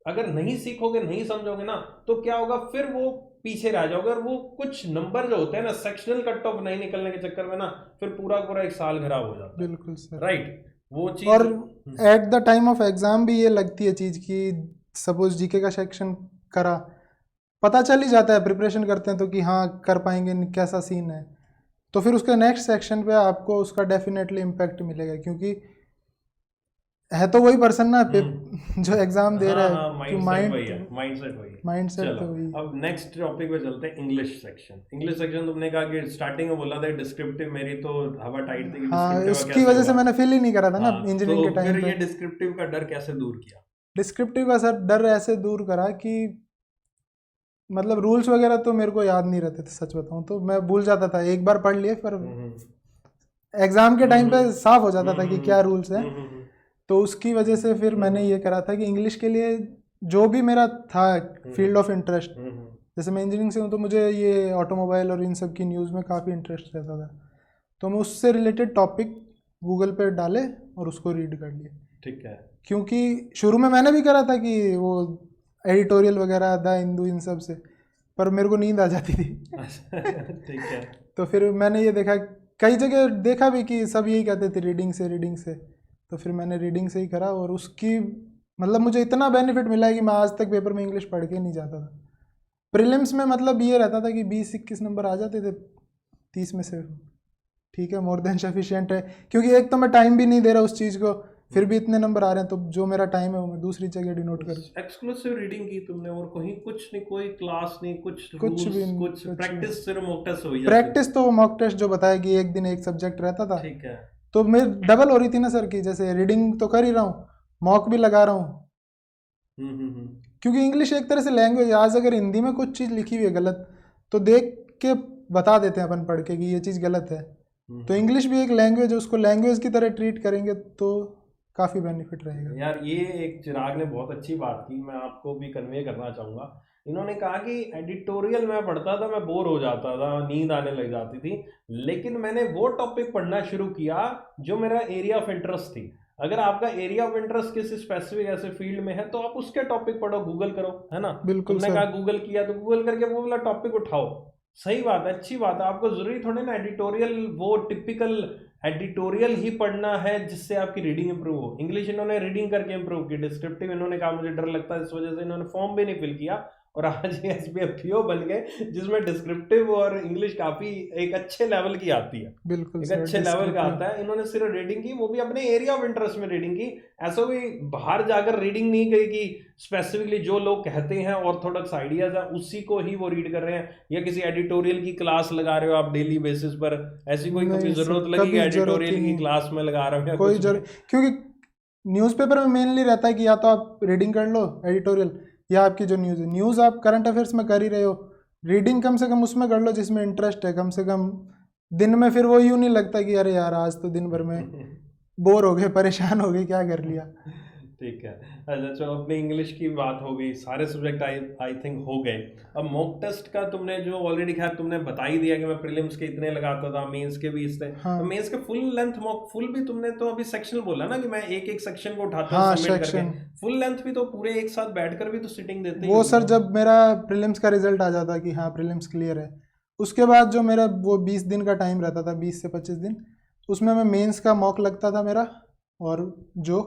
अगर नहीं सीखोगे, नहीं समझोगे ना, तो क्या होगा, फिर वो पीछे रह जाओगे, और वो कुछ नंबर जो होते हैं ना सेक्शनल कट ऑफ नहीं निकलने के चक्कर में ना फिर पूरा पूरा एक साल खराब हो जाता है। बिल्कुल सर। राइट, वो और चीज at the time of exam भी ये लगती है चीज कि सपोज जीके का सेक्शन करा, पता चल ही जाता है, प्रिपरेशन करते हैं तो कि हाँ कर पाएंगे, कैसा सीन है, तो फिर उसके नेक्स्ट सेक्शन पे आपको उसका डेफिनेटली इम्पैक्ट मिलेगा, क्योंकि है तो वही पर्सन ना जो एग्जाम दे रहा हाँ, है, क्यों माइंड वही है, माइंडसेट वही है। माइंड सेट चलो तो वही। अब नेक्स्ट टॉपिक पे चलते हैं, इंग्लिश सेक्शन। इंग्लिश सेक्शन तुमने कहा कि स्टार्टिंग में बोला था डिस्क्रिप्टिव, मेरी तो हवा टाइट थी कि हाँ, डिस्क्रिप्टिव का उसकी कैसे वजह से होगा। मैंने फील ही नहीं करा था ना हाँ, इंजीनियरिंग तो के टाइम फिर पे। ये डिस्क्रिप्टिव का डर कैसे दूर किया? डिस्क्रिप्टिव का सर डर ऐसे दूर करा कि मतलब रूल्स वगैरह तो मेरे को याद नहीं रहते थे, सच बताऊं तो मैं भूल जाता था, एक बार पढ़ लिए पर एग्जाम के टाइम पे साफ हो जाता था कि क्या रूल्स है। तो उसकी वजह से फिर मैंने ये करा था कि इंग्लिश के लिए जो भी मेरा था फील्ड ऑफ इंटरेस्ट, जैसे मैं इंजीनियरिंग से हूँ तो मुझे ये ऑटोमोबाइल और इन सब की न्यूज़ में काफ़ी इंटरेस्ट रहता था, तो मैं उससे रिलेटेड टॉपिक गूगल पे डाले और उसको रीड कर लिए। ठीक है। क्योंकि शुरू में मैंने भी करा था कि वो एडिटोरियल वगैरह द हिंदू इन सब से, पर मेरे को नींद आ जाती थी। ठीक है। तो फिर मैंने ये देखा, कई जगह देखा भी कि सब यही कहते थे रीडिंग से, तो फिर मैंने रीडिंग से ही करा, और उसकी मतलब मुझे इतना बेनिफिट मिला है कि मैं आज तक पेपर में इंग्लिश पढ़ के नहीं जाता था। प्रीलिम्स में मतलब ये रहता था कि 20-21 नंबर आ जाते थे 30 में से, ठीक है, मोर देन सफिशिएंट है, क्योंकि एक तो मैं टाइम भी नहीं दे रहा उस चीज़ को, फिर भी इतने नंबर आ रहे हैं, तो जो मेरा टाइम है वो मैं दूसरी जगह डिनोट करूँ। एक्सक्लूसिव रीडिंग की तुमने, और कहीं कुछ नहीं, कोई क्लास नहीं, कुछ कुछ रूल्स, भी नहीं, कुछ कुछ प्रैक्टिस, सिर्फ मॉक टेस्ट हुई जाती? प्रैक्टिस तो मॉक टेस्ट जो बताया कि एक दिन एक सब्जेक्ट रहता था, ठीक है। तो मैं डबल हो रही थी ना सर, की जैसे रीडिंग तो कर ही रहा हूँ, मॉक भी लगा रहा हूँ। क्योंकि इंग्लिश एक तरह से लैंग्वेज, आज अगर हिंदी में कुछ चीज़ लिखी हुई है गलत, तो देख के बता देते हैं अपन पढ़ के कि ये चीज़ गलत है, तो इंग्लिश भी एक लैंग्वेज है, उसको लैंग्वेज की तरह ट्रीट करेंगे तो काफ़ी बेनिफिट रहेगा। यार ये एक चिराग ने बहुत अच्छी बात की, मैं आपको भी कन्वे करना चाहूँगा। इन्होंने कहा कि एडिटोरियल मैं पढ़ता था, मैं बोर हो जाता था, नींद आने लग जाती थी, लेकिन मैंने वो टॉपिक पढ़ना शुरू किया जो मेरा एरिया ऑफ इंटरेस्ट थी। अगर आपका एरिया ऑफ इंटरेस्ट किसी स्पेसिफिक ऐसे फील्ड में है तो आप उसके टॉपिक पढ़ो, गूगल करो, है ना। बिल्कुल तुमने सर। कहा गूगल किया तो गूगल करके वो वाला टॉपिक उठाओ, सही बात है, अच्छी बात है। आपको जरूरी थोड़ी ना एडिटोरियल, वो टिपिकल एडिटोरियल ही पढ़ना है जिससे आपकी रीडिंग इंप्रूव हो। इंग्लिश इन्होंने रीडिंग करके इंप्रूव की, डिस्क्रिप्टिव इन्होंने कहा मुझे डर लगता है, इस वजह से इन्होंने फॉर्म भी नहीं फिल किया, और आज ये SPFPO बन गए जिसमें डिस्क्रिप्टिव और इंग्लिश काफी एक अच्छे लेवल की आती है, बिल्कुल एक सर, अच्छे लेवल का आता है। इन्होंने सिर्फ रीडिंग की, वो भी अपने एरिया ऑफ इंटरेस्ट में रीडिंग की, ऐसा भी बाहर जाकर रीडिंग नहीं की कि स्पेसिफिकली जो लोग कहते हैं ऑर्थोडॉक्स आइडियाज है उसी को ही वो रीड कर रहे हैं, या किसी एडिटोरियल की क्लास लगा रहे हो आप डेली बेसिस पर, ऐसी कोई कभी नहीं सर, जरूरत लगी कि कभी जरूरत ही एडिटोरियल की नहीं, क्लास में लगा रहे हो या कोई कुछ जरूरत, क्योंकि न्यूज़पेपर में मेनली रहता है कि या तो आप रीडिंग कर लो एडिटोरियल, या आपकी जो न्यूज़ है, न्यूज़ आप करंट अफेयर्स में कर ही रहे हो, रीडिंग कम से कम उसमें कर लो जिसमें इंटरेस्ट है, कम से कम दिन में फिर वो यूँ नहीं लगता कि अरे यार आज तो दिन भर में बोर हो गए, परेशान हो गए, क्या कर लिया। ठीक है। अच्छा चलो, अपनी इंग्लिश की बात हो गई, सारे सब्जेक्ट आई थिंक हो गए। अब मॉक टेस्ट का तुमने जो ऑलरेडी, खैर तुमने बता ही दिया कि मैं प्रीलिम्स के इतने लगाता था, मेंस के भी इससे, हाँ। तो मेंस के फुल लेंथ मॉक, फुल भी तुमने तो अभी सेक्शनल बोला ना कि मैं एक एक सेक्शन को उठाता हूँ हाँ, सबमिट करके, सेक्शन, फुल लेंथ भी तो पूरे एक साथ बैठकर भी तो सिटिंग देते ही वो होगे सर ना? जब मेरा प्रीलिम्स का रिजल्ट आ जाता कि हाँ प्रीलिम्स क्लियर है, उसके बाद जो मेरा वो 20 दिन का टाइम रहता था, 20 से 25 दिन, उसमें मैं मेंस का मॉक लगता था मेरा, और जो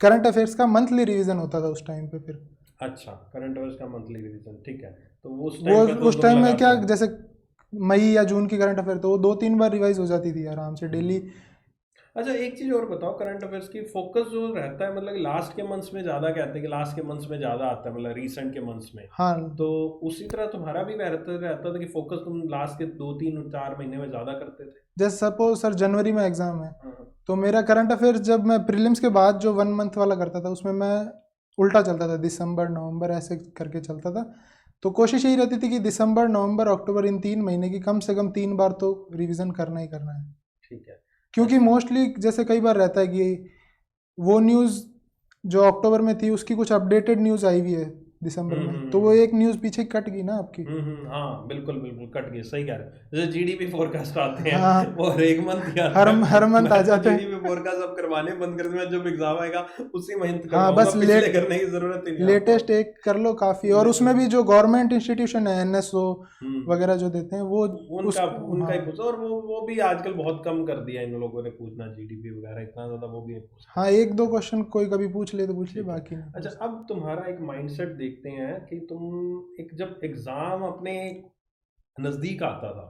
करंट अफेयर्स का मंथली रिवीजन होता था उस टाइम पे। फिर अच्छा, करंट अफेयर्स का मंथली रिवीजन, ठीक है। तो उस वो टाइम पे तो उस तुम टाइम में लगाते क्या, हो। जैसे मई या जून की करंट अफेयर तो वो 2-3 बार रिवाइज हो जाती थी आराम से डेली। अच्छा एक चीज और बताओ, करंट अफेयर्स की फोकस जो रहता है, मतलब लास्ट के मंथ्स में ज्यादा कहते हैं कि लास्ट के मंथ्स में ज्यादा आता है, मतलब रिसेंट के मंथ्स में, हाँ, तो उसी तरह तुम्हारा भी रहता था कि फोकस तुम लास्ट के 2-3-4 महीने में ज्यादा करते थे? जैसे सपोज सर जनवरी में एग्जाम है, हाँ। तो मेरा करंट अफेयर्स जब मैं प्रीलिम्स के बाद जो 1 मंथ वाला करता था उसमें मैं उल्टा चलता था, दिसंबर नवंबर ऐसे करके चलता था। तो कोशिश यही रहती थी कि दिसंबर नवंबर अक्टूबर इन 3 महीने की कम से कम 3 बार तो रिवीजन करना ही करना है। ठीक है। क्योंकि मोस्टली जैसे कई बार रहता है कि वो न्यूज़ जो अक्टूबर में थी उसकी कुछ अपडेटेड न्यूज़ आई हुई है, दिसंबर में, तो वो एक न्यूज़ पीछे कट गई ना आपकी। हाँ बिल्कुल बिल्कुल कट गई, सही कह रहे हो। जैसे जीडीपी फोरकास्ट आते हैं हाँ, वो हर एक मंथ आते हर हैं। हर मंथ आ मैं तो जाते हैं। जीडीपी फोरकास्ट अब करवाने बंद कर दूंगा, जब एग्जाम आएगा उसी महीने हाँ, करवाऊंगा, बस पिछले करने की जरूरत ही नहीं आपको। लेटेस्ट एक कर लो काफ़ी। और उसमें भी जो गवर्नमेंट इंस्टीट्यूशन है एनएसओ हम्म वगैरह जो देते हैं वो उनका उसको, उनका ही हाँ पूछो। और वो भी आजकल बहुत कम कर दिया इन लोगों ने पूछना, जीडीपी वगैरह इतना ज्यादा वो भी नहीं पूछते। हाँ, एक दो क्वेश्चन कोई कभी पूछ ले तो पूछ ले, ठीक है। बाकी नहीं अच्छा, पूछते। अब तुम्हारा एक माइंडसेट देखते हैं कि तुम एक जब एग्जाम अपने नजदीक आता था,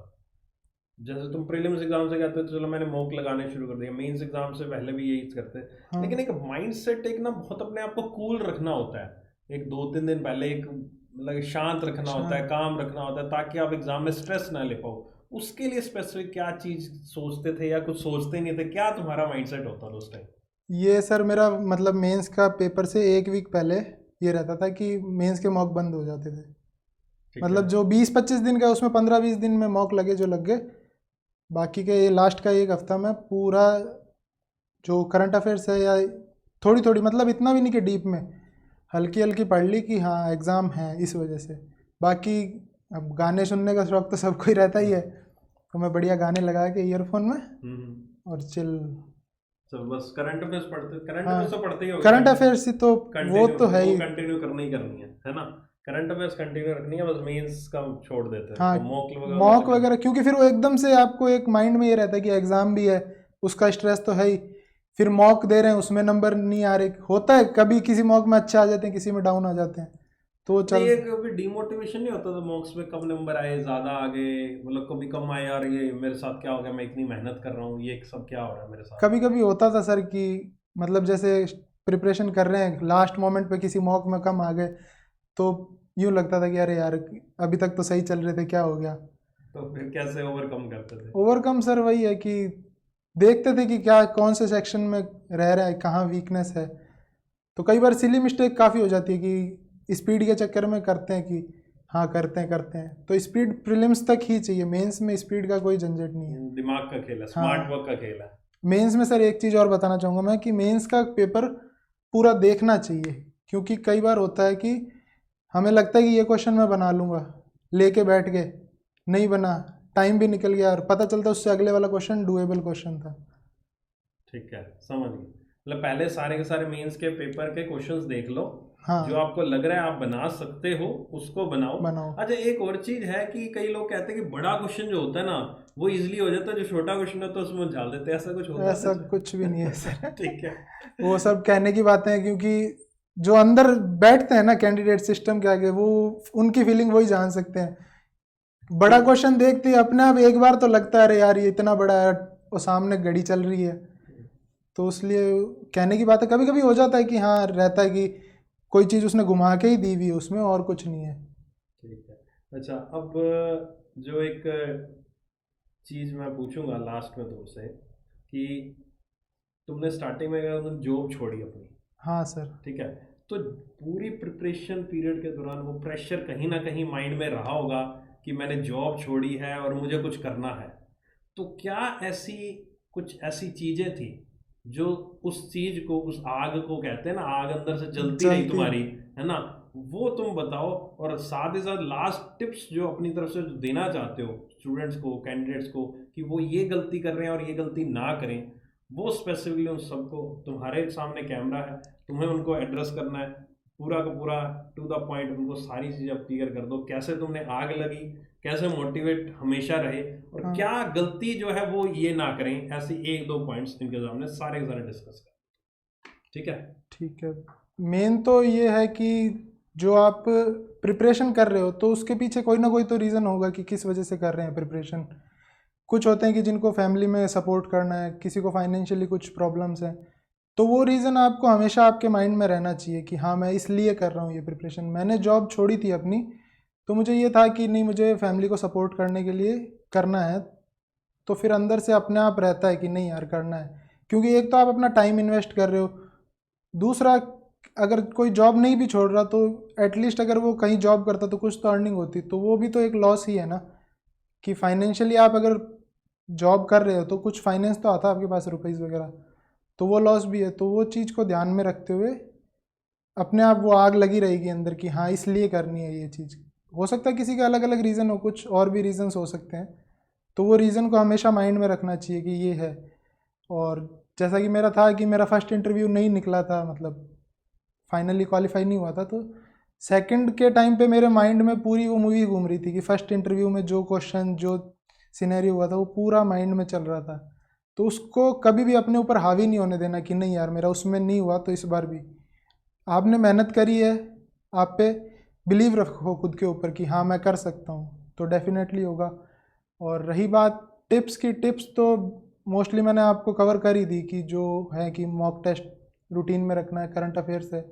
जैसे तुम प्रीलिम्स एग्जाम से कहते थे चलो मैंने मॉक लगाने शुरू कर दिया, मेंस एग्जाम से पहले भी यही करते, हाँ लेकिन एक माइंडसेट एक ना बहुत अपने आप को कूल रखना होता है। एक 2-3 दिन पहले एक मतलब शांत रखना होता है, शांत। काम रखना होता है, ताकि आप एग्जाम में स्ट्रेस ना ले पाओ। उसके लिए स्पेसिफिक क्या चीज सोचते थे या कुछ सोचते नहीं थे? क्या तुम्हारा माइंडसेट होता था उस टाइम? ये सर मेरा मतलब मेंस का पेपर से एक वीक पहले ये रहता था कि मेंस के मॉक बंद हो जाते थे। ठीक है। मतलब जो 20-25 दिन का उसमें 15-20 दिन में मॉक लगे जो लग गए, बाकी के ये लास्ट का एक हफ्ता में पूरा जो करंट अफेयर्स है या थोड़ी थोड़ी, मतलब इतना भी नहीं कि डीप में, हल्की हल्की पढ़ ली कि हाँ एग्ज़ाम है इस वजह से। बाकी अब गाने सुनने का शौक तो सबको ही रहता ही है, तो मैं बढ़िया गाने लगा के ईयरफोन में और चिल। तो बस करंट अफेयर्स पढ़ते, करंट हाँ, अफेयर्स तो पढ़ते ही होगे करंट अफेयर्स ही तो, वो कंटिन्यू, तो है वो ही। कंटिन्यू करनी ही करनी है ना? करंट अफेयर्स कंटिन्यू रखनी है, बस मेंस का छोड़ देते हैं हाँ, तो मॉक वगैरह मॉक वाला वगैरह क्योंकि फिर वो एकदम से आपको एक माइंड में ये रहता है कि एग्ज़ाम भी है, उसका स्ट्रेस तो है ही। फिर मॉक दे रहे हैं उसमें नंबर नहीं आ रहे, होता है कभी किसी मॉक में अच्छे आ जाते हैं किसी में डाउन आ जाते हैं, तो वो नहीं, चल। एक कभी डिमोटिवेशन नहीं होता था मॉक्स में? कम नंबर आए, ज्यादा आ गए, मतलब कभी कम आए, यार ये मेरे साथ क्या हो गया, मैं इतनी मेहनत कर रहा हूँ, ये सब क्या हो रहा है मेरे साथ? कभी कभी होता था सर कि मतलब जैसे प्रिपरेशन कर रहे हैं लास्ट मोमेंट पे किसी मॉक में कम आ गए, तो यूँ लगता था कि अरे यार अभी तक तो सही चल रहे थे, क्या हो गया। तो फिर कैसे ओवरकम करते थे? ओवरकम सर वही है कि देखते थे कि क्या कौन से सेक्शन में रह रहा है, कहाँ वीकनेस है। तो कई बार सिली मिस्टेक काफ़ी हो जाती है कि स्पीड के चक्कर में करते हैं कि हाँ करते हैं, तो स्पीड प्रीलिम्स तक ही चाहिए, मेंस में स्पीड का कोई झंझट नहीं है। दिमाग का खेल है, स्मार्ट हाँ, वर्क का खेल है। मेंस में सर एक चीज़ और बताना चाहूँगा मैं कि मेंस का पेपर पूरा देखना चाहिए, क्योंकि कई बार होता है कि हमें लगता है कि ये क्वेश्चन मैं बना लूँगा, लेके बैठ गए, नहीं बना, टाइम भी निकल गया और पता चलता उससे अगले वाला क्वेश्चन डुएबल क्वेश्चन था। ठीक है, समझ गई। मतलब पहले सारे के सारे मेंस के पेपर के क्वेश्चंस देख लो, जो हाँ, आपको लग रहा है आप बना सकते हो उसको बनाओ। बनाओ। अच्छा, एक और चीज है कि कई लोग कहते हैं कि बड़ा क्वेश्चन जो होता है ना वो इजीली हो जाता है, जो छोटा क्वेश्चन होता है उसमें झाल देते हैं, ऐसा कुछ होता है ऐसा सच में? कुछ भी नहीं है सर। ठीक है। वो सब कहने की बातें हैं, क्योंकि जो अंदर बैठते हैं ना कैंडिडेट सिस्टम के आगे, वो उनकी फीलिंग वही जान सकते हैं। बड़ा तो क्वेश्चन देखते ही अपने आप एक बार तो लगता है अरे यार ये इतना बड़ा है और सामने घड़ी चल रही है, तो इसलिए कहने की बात है। कभी कभी हो जाता है कि हाँ रहता है कि कोई चीज़ उसने घुमा के ही दी हुई है उसमें, और कुछ नहीं है। ठीक है। अच्छा, अब जो एक चीज मैं पूछूंगा लास्ट में तुमसे कि तुमने स्टार्टिंग में अगर तुमने जॉब छोड़ी अपनी, हाँ सर। ठीक है, तो पूरी प्रिपरेशन पीरियड के दौरान वो प्रेशर कहीं ना कहीं माइंड में रहा होगा कि मैंने जॉब छोड़ी है और मुझे कुछ करना है। तो क्या ऐसी कुछ ऐसी चीजें थी जो उस चीज को, उस आग को कहते हैं ना, आग अंदर से जलती रही चलती। तुम्हारी, है ना? वो तुम बताओ, और साथ ही साथ लास्ट टिप्स जो अपनी तरफ से जो देना चाहते हो स्टूडेंट्स को, कैंडिडेट्स को, कि वो ये गलती कर रहे हैं और ये गलती ना करें, वो स्पेसिफिकली उन सबको, तुम्हारे सामने कैमरा है, तुम्हें उनको एड्रेस करना है, पूरा का पूरा टू द पॉइंट उनको सारी चीज़ें आप क्लियर कर दो, कैसे तुमने आग लगी, कैसे मोटिवेट हमेशा रहे, और हाँ, क्या गलती जो है वो ये ना करें। ऐसे 1-2 पॉइंट्स इनके सामने सारे के सारे डिस्कस करें, ठीक है? ठीक है। मेन तो ये है कि जो आप प्रिपरेशन कर रहे हो तो उसके पीछे कोई ना कोई तो रीज़न होगा कि किस वजह से कर रहे हैं प्रिपरेशन। कुछ होते हैं कि जिनको फैमिली में सपोर्ट करना है, किसी को फाइनेंशियली कुछ प्रॉब्लम्स हैं, तो वो रीज़न आपको हमेशा आपके माइंड में रहना चाहिए कि हाँ मैं इसलिए कर रहा हूँ ये प्रिपरेशन। मैंने जॉब छोड़ी थी अपनी, तो मुझे ये था कि नहीं, मुझे फैमिली को सपोर्ट करने के लिए करना है, तो फिर अंदर से अपने आप रहता है कि नहीं यार करना है, क्योंकि एक तो आप अपना टाइम इन्वेस्ट कर रहे हो, दूसरा अगर कोई जॉब नहीं भी छोड़ रहा तो एटलीस्ट अगर वो कहीं जॉब करता तो कुछ तो अर्निंग होती, तो वो भी तो एक लॉस ही है ना, कि फाइनेंशियली आप अगर जॉब कर रहे हो तो कुछ फाइनेंस तो आता है आपके पास रुपीज़ वगैरह, तो वो लॉस भी है। तो वो चीज़ को ध्यान में रखते हुए अपने आप वो आग लगी रहेगी अंदर कि हाँ इसलिए करनी है ये चीज़। हो सकता है किसी का अलग अलग रीज़न हो, कुछ और भी रीज़न्स हो सकते हैं, तो वो रीज़न को हमेशा माइंड में रखना चाहिए कि ये है। और जैसा कि मेरा था कि मेरा फर्स्ट इंटरव्यू नहीं निकला था, मतलब फाइनली क्वालिफाई नहीं हुआ था, तो सेकंड के टाइम पे मेरे माइंड में पूरी वो मूवी घूम रही थी कि फर्स्ट इंटरव्यू में जो क्वेश्चन जो सिनेरियो हुआ था वो पूरा माइंड में चल रहा था। तो उसको कभी भी अपने ऊपर हावी नहीं होने देना कि नहीं यार मेरा उसमें नहीं हुआ तो इस बार भी। आपने मेहनत करी है, आप पे बिलीव रखो खुद के ऊपर कि हाँ मैं कर सकता हूँ, तो डेफिनेटली होगा। और रही बात टिप्स की, टिप्स तो मोस्टली मैंने आपको कवर कर ही दी कि जो है कि मॉक टेस्ट रूटीन में रखना है, करंट अफेयर्स है।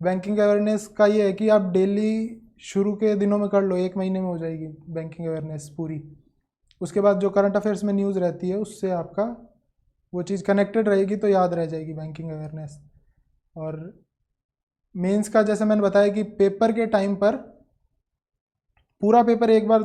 बैंकिंग अवेयरनेस का ये है कि आप डेली शुरू के दिनों में कर लो, 1 महीने में हो जाएगी बैंकिंग अवेयरनेस पूरी। उसके बाद जो करंट अफेयर्स में न्यूज़ रहती है उससे आपका वो चीज़ कनेक्टेड रहेगी तो याद रह जाएगी बैंकिंग अवेयरनेस। और मेंस का जैसे मैंने बताया कि पेपर के टाइम पर पूरा पेपर एक बार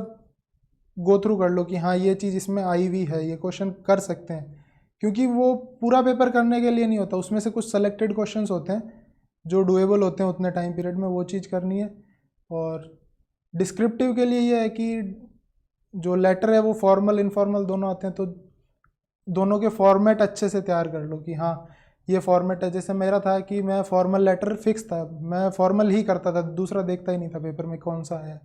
गो थ्रू कर लो कि हाँ ये चीज़ इसमें आई हुई है, ये क्वेश्चन कर सकते हैं। क्योंकि वो पूरा पेपर करने के लिए नहीं होता, उसमें से कुछ सेलेक्टेड क्वेश्चंस होते हैं जो डुएबल होते हैं उतने टाइम पीरियड में, वो चीज़ करनी है। और डिस्क्रिप्टिव के लिए ये है कि जो लेटर है वो फॉर्मल इनफॉर्मल दोनों आते हैं, तो दोनों के फॉर्मेट अच्छे से तैयार कर लो कि हाँ ये फॉर्मेट है। जैसे मेरा था कि मैं फॉर्मल लेटर फिक्स था, मैं फॉर्मल ही करता था, दूसरा देखता ही नहीं था पेपर में कौन सा है।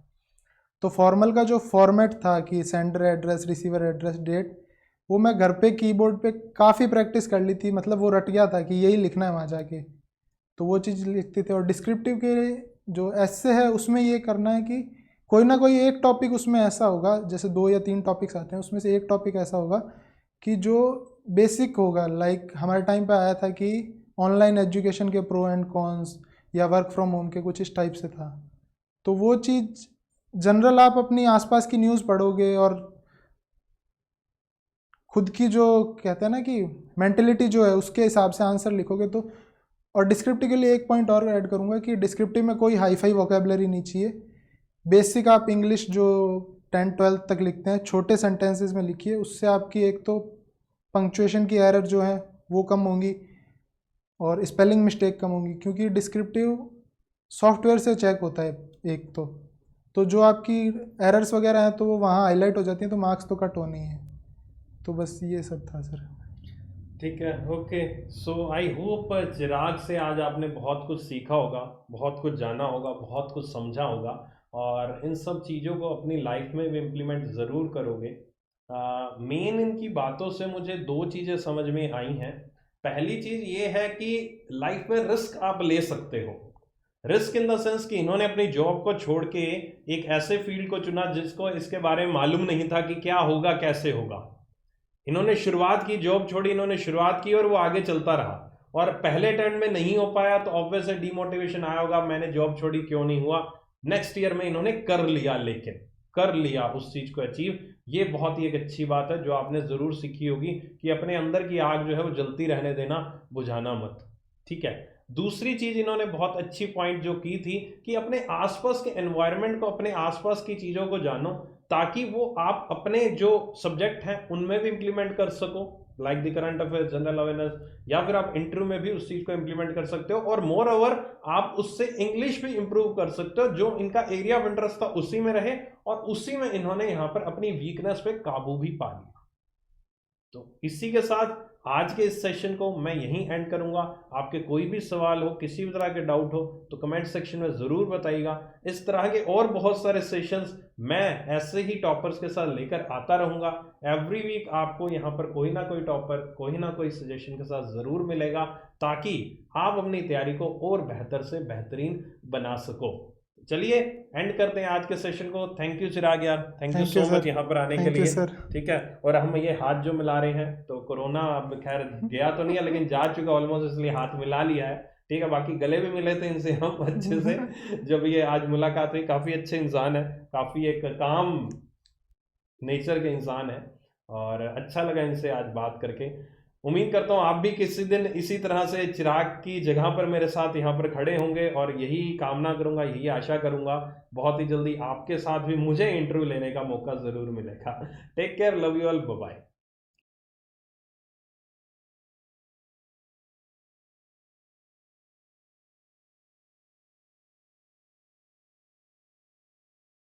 तो फॉर्मल का जो फॉर्मेट था कि sender address, receiver address, date, वो मैं घर पे कीबोर्ड पे काफ़ी प्रैक्टिस कर ली थी, मतलब वो रट गया था कि यही लिखना है वहाँ जाके, तो वो चीज़ लिखते थे। और डिस्क्रिप्टिव के जो एस्से है उसमें ये करना है कि कोई ना कोई एक टॉपिक उसमें ऐसा होगा, जैसे 2 या 3 टॉपिक्स आते हैं, उसमें से एक टॉपिक ऐसा होगा कि जो बेसिक होगा। लाइक हमारे टाइम पे आया था कि ऑनलाइन एजुकेशन के प्रो एंड कॉन्स या वर्क फ्रॉम होम के, कुछ इस टाइप से था। तो वो चीज़ जनरल आप अपनी आसपास की न्यूज़ पढ़ोगे और खुद की जो कहते हैं ना कि मेंटलिटी जो है उसके हिसाब से आंसर लिखोगे तो। और डिस्क्रिप्टिव के लिए एक पॉइंट और ऐड करूँगा कि डिस्क्रिप्टिव में कोई हाई फाई वोकेबलरी नहीं चाहिए। बेसिक आप इंग्लिश जो 10-12 तक लिखते हैं छोटे सेंटेंसेस में लिखिए, उससे आपकी एक तो पंक्चुएशन की एरर जो है वो कम होंगी और स्पेलिंग मिस्टेक कम होंगी, क्योंकि डिस्क्रिप्टिव सॉफ्टवेयर से चेक होता है एक तो जो आपकी एरर्स वगैरह हैं तो वो वहाँ हाईलाइट हो जाती हैं, तो मार्क्स तो कट होने ही हैं। तो बस ये सब था सर। ठीक है, ओके। सो आई होप चिराग से आज आपने बहुत कुछ सीखा होगा, बहुत कुछ जाना होगा, बहुत कुछ समझा होगा, और इन सब चीज़ों को अपनी लाइफ में भी इम्प्लीमेंट ज़रूर करोगे। मेन इनकी बातों से मुझे 2 चीज़ें समझ में आई हैं। पहली चीज़ ये है कि लाइफ में रिस्क आप ले सकते हो। रिस्क इन द सेंस कि इन्होंने अपनी जॉब को छोड़ के एक ऐसे फील्ड को चुना जिसको इसके बारे में मालूम नहीं था कि क्या होगा, कैसे होगा। इन्होंने शुरुआत की, जॉब छोड़ी, इन्होंने शुरुआत की और वो आगे चलता रहा। और पहले अटेम्प्ट में नहीं हो पाया तो ऑब्वियस है डिमोटिवेशन आया होगा, मैंने जॉब छोड़ी, क्यों नहीं हुआ। नेक्स्ट ईयर में इन्होंने कर लिया, लेकिन कर लिया उस चीज को अचीव। ये बहुत ही एक अच्छी बात है जो आपने जरूर सीखी होगी कि अपने अंदर की आग जो है वो जलती रहने देना, बुझाना मत। ठीक है। दूसरी चीज इन्होंने बहुत अच्छी पॉइंट जो की थी कि अपने आसपास के एनवायरनमेंट को, अपने आसपास की चीजों को जानो, ताकि वो आप अपने जो सब्जेक्ट हैं उनमें भी इंप्लीमेंट कर सको, like the current affairs, general awareness, या फिर आप इंटरव्यू में भी उस चीज को इंप्लीमेंट कर सकते हो। और मोर ओवर आप उससे इंग्लिश भी इंप्रूव कर सकते हो, जो इनका एरिया ऑफ इंटरेस्ट था उसी में रहे, और उसी में इन्होंने यहां पर अपनी वीकनेस पे काबू भी पा लिया। तो इसी के साथ आज के इस सेशन को मैं यहीं एंड करूंगा। आपके कोई भी सवाल हो, किसी भी तरह के डाउट हो तो कमेंट सेक्शन में ज़रूर बताइएगा। इस तरह के और बहुत सारे सेशंस मैं ऐसे ही टॉपर्स के साथ लेकर आता रहूंगा। एवरी वीक आपको यहाँ पर कोई ना कोई टॉपर, कोई ना कोई सजेशन के साथ ज़रूर मिलेगा, ताकि आप अपनी तैयारी को और बेहतर से बेहतरीन बना सको। चलिए एंड करते हैं आज के सेशन को। थैंक यू चिराग यार, थैंक यू सो मच यहाँ पर आने के लिए। ठीक है। और हम ये हाथ जो मिला रहे हैं, तो कोरोना अब खैर गया तो नहीं है लेकिन जा चुका ऑलमोस्ट, इसलिए हाथ मिला लिया है। ठीक है। बाकी गले भी मिले थे इनसे हम अच्छे से जब ये आज मुलाकात हुई। काफ़ी अच्छे इंसान है, काफ़ी एक काम नेचर के इंसान है, और अच्छा लगा इनसे आज बात करके। उम्मीद करता हूँ आप भी किसी दिन इसी तरह से चिराग की जगह पर मेरे साथ यहाँ पर खड़े होंगे, और यही कामना करूँगा, यही आशा करूँगा बहुत ही जल्दी आपके साथ भी मुझे इंटरव्यू लेने का मौका ज़रूर मिलेगा। Take care, love you all, bye bye.